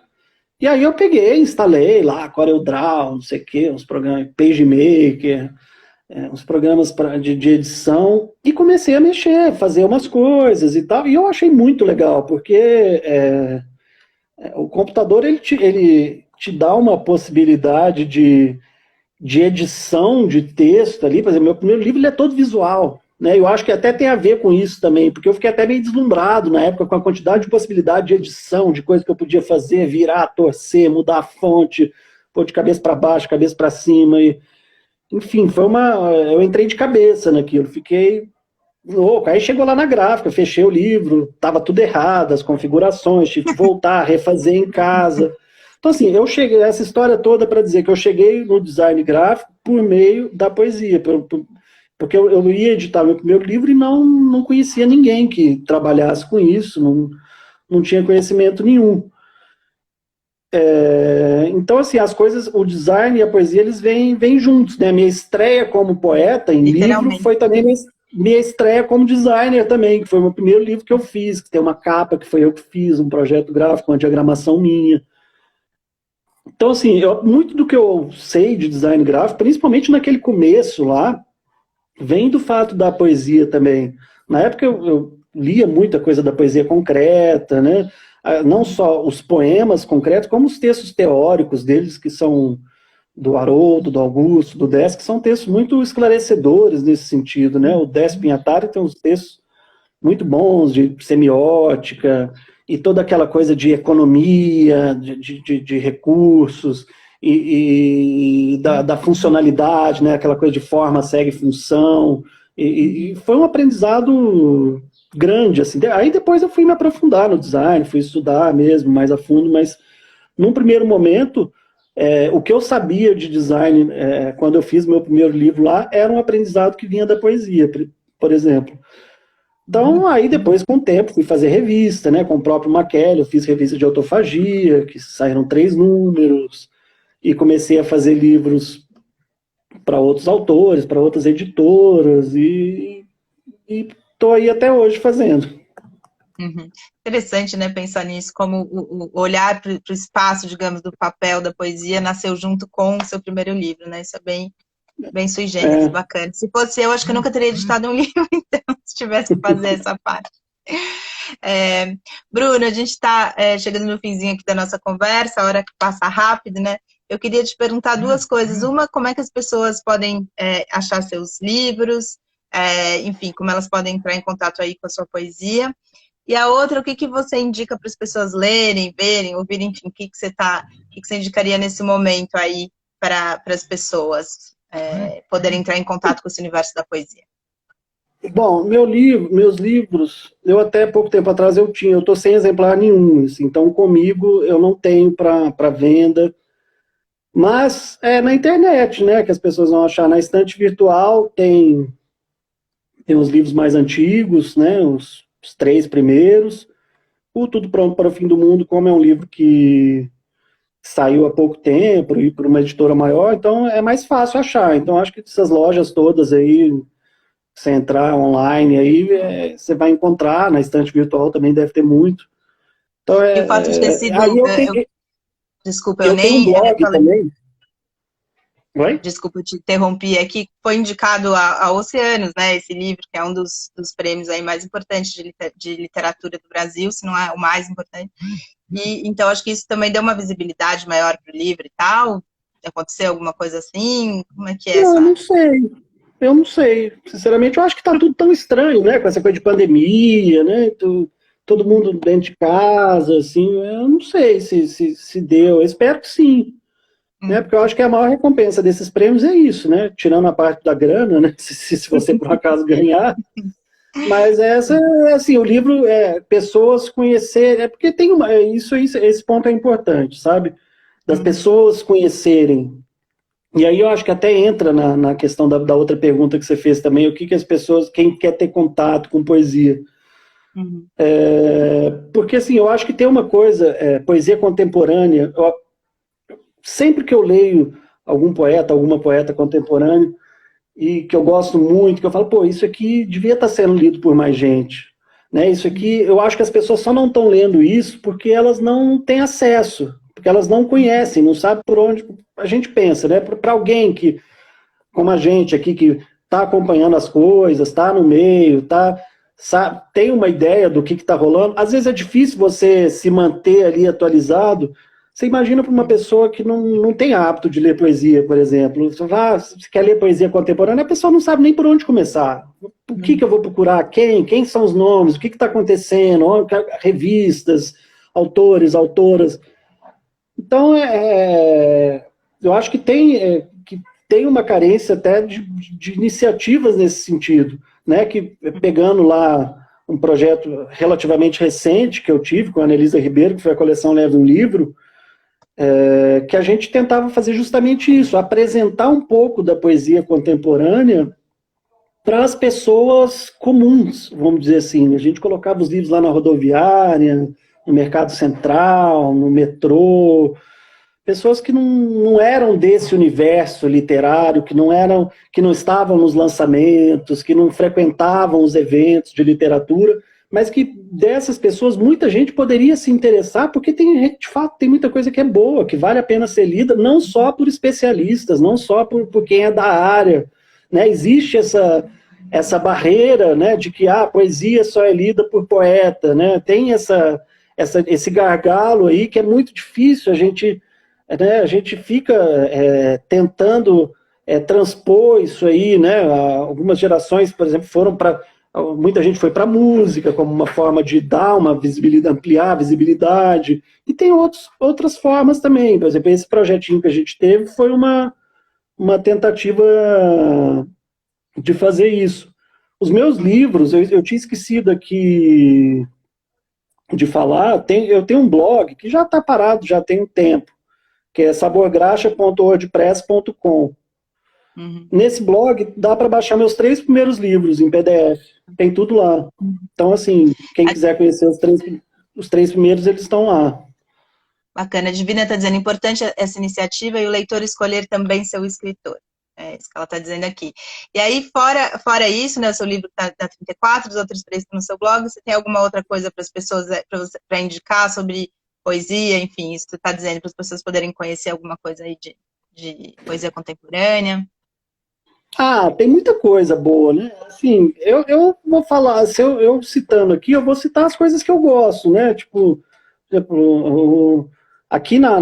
E aí eu peguei, instalei lá, CorelDRAW, não sei o que, uns programas, PageMaker, uns programas de edição, e comecei a mexer, fazer umas coisas e tal, e eu achei muito legal, porque o computador, ele te dá uma possibilidade de edição de texto ali. Por exemplo, meu primeiro livro ele é todo visual, né? Eu acho que até tem a ver com isso também, porque eu fiquei até meio deslumbrado na época com a quantidade de possibilidade de edição, de coisa que eu podia fazer, virar, torcer, mudar a fonte, pôr de cabeça para baixo, cabeça para cima, e, enfim, eu entrei de cabeça naquilo, fiquei louco. Aí chegou lá na gráfica, fechei o livro, tava tudo errado, as configurações, tive que voltar, refazer em casa. Então, assim, eu cheguei, essa história toda para dizer que eu cheguei no design gráfico por meio da poesia, porque eu ia editar meu primeiro livro e não conhecia ninguém que trabalhasse com isso, não tinha conhecimento nenhum. Então, assim, as coisas, o design e a poesia, eles vêm juntos, né? Minha estreia como poeta em livro foi também minha estreia como designer também, que foi o meu primeiro livro que eu fiz, que tem uma capa que foi eu que fiz, um projeto gráfico, uma diagramação minha. Então, assim, muito do que eu sei de design gráfico, principalmente naquele começo lá, vem do fato da poesia também. Na época eu lia muita coisa da poesia concreta, né? Não só os poemas concretos, como os textos teóricos deles, que são do Haroldo, do Augusto, do Décio, que são textos muito esclarecedores nesse sentido, né? O Décio Pinhatari tem uns textos muito bons de semiótica e toda aquela coisa de economia, de recursos e da funcionalidade, né? Aquela coisa de forma segue função. E foi um aprendizado grande, assim. Aí depois eu fui me aprofundar no design, fui estudar mesmo mais a fundo, mas num primeiro momento, o que eu sabia de design quando eu fiz meu primeiro livro lá era um aprendizado que vinha da poesia, por exemplo. Então, aí depois, com o tempo, fui fazer revista, né, com o próprio Maquelli, eu fiz revista de autofagia, que saíram 3 números, e comecei a fazer livros para outros autores, para outras editoras, e estou aí até hoje fazendo. Uhum. Interessante, né, pensar nisso, como o olhar para o espaço, digamos, do papel da poesia nasceu junto com o seu primeiro livro, né? Isso é bem sui generis, bacana. Se fosse eu, acho que eu nunca teria editado um livro, então, se tivesse que fazer essa parte. Bruno, a gente está chegando no finzinho aqui da nossa conversa, a hora que passa rápido, né? Eu queria te perguntar 2 coisas. Uma, como é que as pessoas podem achar seus livros, enfim, como elas podem entrar em contato aí com a sua poesia. E a outra, o que você indica para as pessoas lerem, verem, ouvirem, enfim, o que você indicaria nesse momento aí para as pessoas poderem entrar em contato com esse universo da poesia? Bom, meus livros, eu até pouco tempo atrás eu estou sem exemplar nenhum, assim, então comigo eu não tenho para venda, mas é na internet, né, que as pessoas vão achar. Na estante virtual tem os livros mais antigos, né, os 3 primeiros, o Tudo Pronto para o Fim do Mundo, como é um livro que saiu há pouco tempo e por uma editora maior, então é mais fácil achar. Então acho que essas lojas todas aí, você entrar online aí, você vai encontrar, na estante virtual também deve ter muito. Então e o fato de ter sido... Desculpa, eu tenho um blog também. Oi? Desculpa, eu te interrompi aqui. Foi indicado a Oceanos, né? Esse livro, que é um dos prêmios aí mais importantes de literatura do Brasil, se não é o mais importante. E, então, acho que isso também deu uma visibilidade maior para o livro e tal. Aconteceu alguma coisa assim? Como é que é essa? Não sei. Eu não sei. Sinceramente, eu acho que tá tudo tão estranho, né? Com essa coisa de pandemia, né? Todo mundo dentro de casa, assim. Eu não sei se deu. Eu espero que sim. Né? Porque eu acho que a maior recompensa desses prêmios é isso, né? Tirando a parte da grana, né? Se você por acaso ganhar. Mas assim, o livro pessoas conhecerem, porque tem esse ponto é importante, sabe? Das pessoas conhecerem. E aí eu acho que até entra na questão da outra pergunta que você fez também, o que as pessoas, quem quer ter contato com poesia. Porque assim, eu acho que tem uma coisa, poesia contemporânea, sempre que eu leio algum poeta, alguma poeta contemporânea, e que eu gosto muito, que eu falo, pô, isso aqui devia estar sendo lido por mais gente. Né? Isso aqui, eu acho que as pessoas só não estão lendo isso porque elas não têm acesso, porque elas não conhecem, não sabem por onde a gente pensa, né? Para alguém que, como a gente aqui, que está acompanhando as coisas, está no meio, tem uma ideia do que está rolando, às vezes é difícil você se manter ali atualizado Você imagina para uma pessoa que não tem hábito de ler poesia, por exemplo. Você quer ler poesia contemporânea, a pessoa não sabe nem por onde começar. O que eu vou procurar? Quem são os nomes? O que está acontecendo? Revistas, autores, autoras. Então, eu acho que tem uma carência até de iniciativas nesse sentido, né? Que, pegando lá um projeto relativamente recente que eu tive com a Anelisa Ribeiro, que foi a coleção Leve um Livro, que a gente tentava fazer justamente isso, apresentar um pouco da poesia contemporânea para as pessoas comuns, vamos dizer assim. A gente colocava os livros lá na rodoviária, no Mercado Central, no metrô, pessoas que não eram desse universo literário, que não estavam nos lançamentos, que não frequentavam os eventos de literatura, mas que dessas pessoas muita gente poderia se interessar, porque de fato tem muita coisa que é boa, que vale a pena ser lida, não só por especialistas, não só por quem é da área, né? Existe essa barreira, né, de que a poesia só é lida por poeta, né? Tem esse gargalo aí que é muito difícil, a gente fica tentando transpor isso aí, né? Algumas gerações, por exemplo, muita gente foi para a música como uma forma de dar uma visibilidade, ampliar a visibilidade, e tem outras formas também. Por exemplo, esse projetinho que a gente teve foi uma tentativa de fazer isso. Os meus livros, eu tinha esquecido aqui de falar, eu tenho um blog que já está parado, já tem um tempo, que é saborgraxa.wordpress.com. Nesse blog dá para baixar meus 3 primeiros livros em PDF. Tem tudo lá. Então, assim, quem quiser conhecer os 3 primeiros, eles estão lá. Bacana. A Divina está dizendo, importante essa iniciativa e o leitor escolher também seu escritor. É isso que ela está dizendo aqui. E aí, fora isso, né, o seu livro está na 34, os outros 3 estão no seu blog, você tem alguma outra coisa para as pessoas, para indicar sobre poesia, enfim, isso que você está dizendo, para as pessoas poderem conhecer alguma coisa aí de poesia contemporânea? Tem muita coisa boa, né? Assim, eu vou falar, se eu citando aqui, eu vou citar as coisas que eu gosto, né? Tipo, por exemplo, aqui na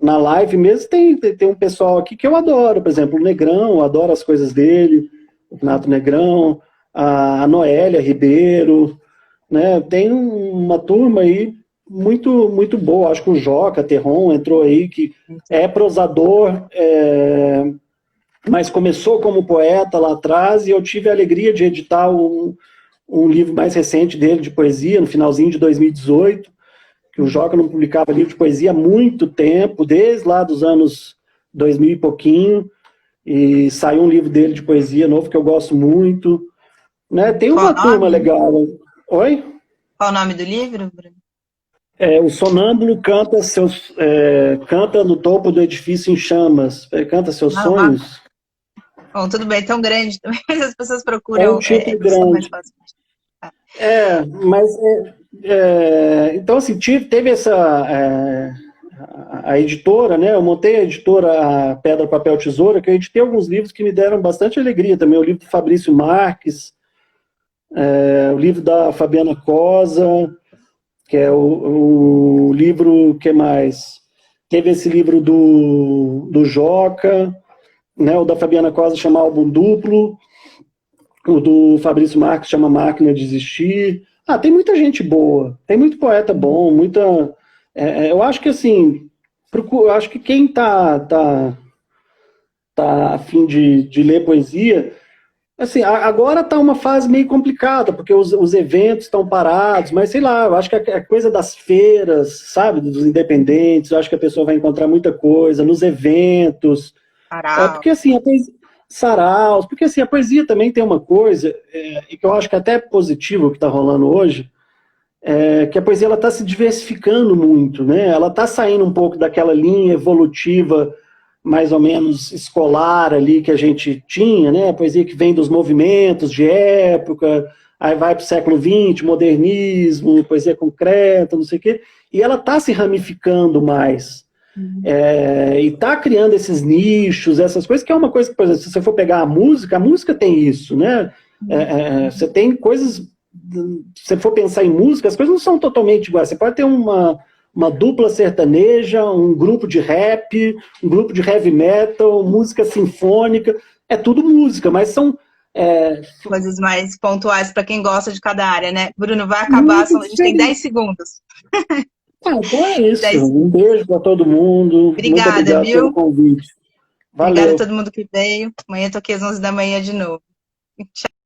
live mesmo tem um pessoal aqui que eu adoro, por exemplo, o Negrão, eu adoro as coisas dele, o Renato Negrão, a Noélia Ribeiro, né? Tem uma turma aí muito, muito boa, acho que o Joca Terron entrou aí, que é prosador, mas começou como poeta lá atrás, e eu tive a alegria de editar um livro mais recente dele, de poesia, no finalzinho de 2018, que o Joca não publicava livro de poesia há muito tempo, desde lá dos anos 2000 e pouquinho, e saiu um livro dele de poesia novo, que eu gosto muito, né? Tem uma turma legal. Oi? Qual o nome do livro, Bruno? O sonâmbulo canta no topo do edifício em chamas, canta seus sonhos. Bom, tudo bem, tão grande também, mas as pessoas procuram. É um título grande. Então, assim, teve a editora, né? Eu montei a editora Pedra, Papel, Tesoura, que eu editei alguns livros que me deram bastante alegria também. O livro do Fabrício Marques, o livro da Fabiana Cosa, que é o livro, que mais? Teve esse livro do Joca, né, o da Fabiana Cosa chama Álbum Duplo, o do Fabrício Marques chama Máquina de Existir. Tem muita gente boa, tem muito poeta bom, eu acho que assim, eu acho que quem tá a fim de ler poesia, assim, agora está uma fase meio complicada, porque os eventos estão parados, mas sei lá, eu acho que a coisa das feiras, sabe, dos independentes, eu acho que a pessoa vai encontrar muita coisa nos eventos. Porque assim, saraus, porque assim, a poesia também tem uma coisa, e que eu acho que é até positivo o que está rolando hoje, que a poesia ela está se diversificando muito, né? Ela está saindo um pouco daquela linha evolutiva mais ou menos escolar ali que a gente tinha, né? A poesia que vem dos movimentos de época, aí vai para o século XX, modernismo, poesia concreta, não sei o quê, e ela está se ramificando mais. E está criando esses nichos, essas coisas, que é uma coisa que, por exemplo, se você for pegar a música tem isso, né? Você tem coisas, se você for pensar em música, as coisas não são totalmente iguais. Você pode ter uma uma dupla sertaneja, um grupo de rap, um grupo de heavy metal, música sinfônica, é tudo música, mas são Coisas mais pontuais para quem gosta de cada área, né? Bruno, vai acabar, muito a gente tem 10 diferentes. segundos. Então é isso. 10... Um beijo para todo mundo. Muito Obrigada, obrigado pelo viu? convite. Obrigada a Valeu. todo mundo que veio. Amanhã eu tô aqui às 11 da manhã de novo.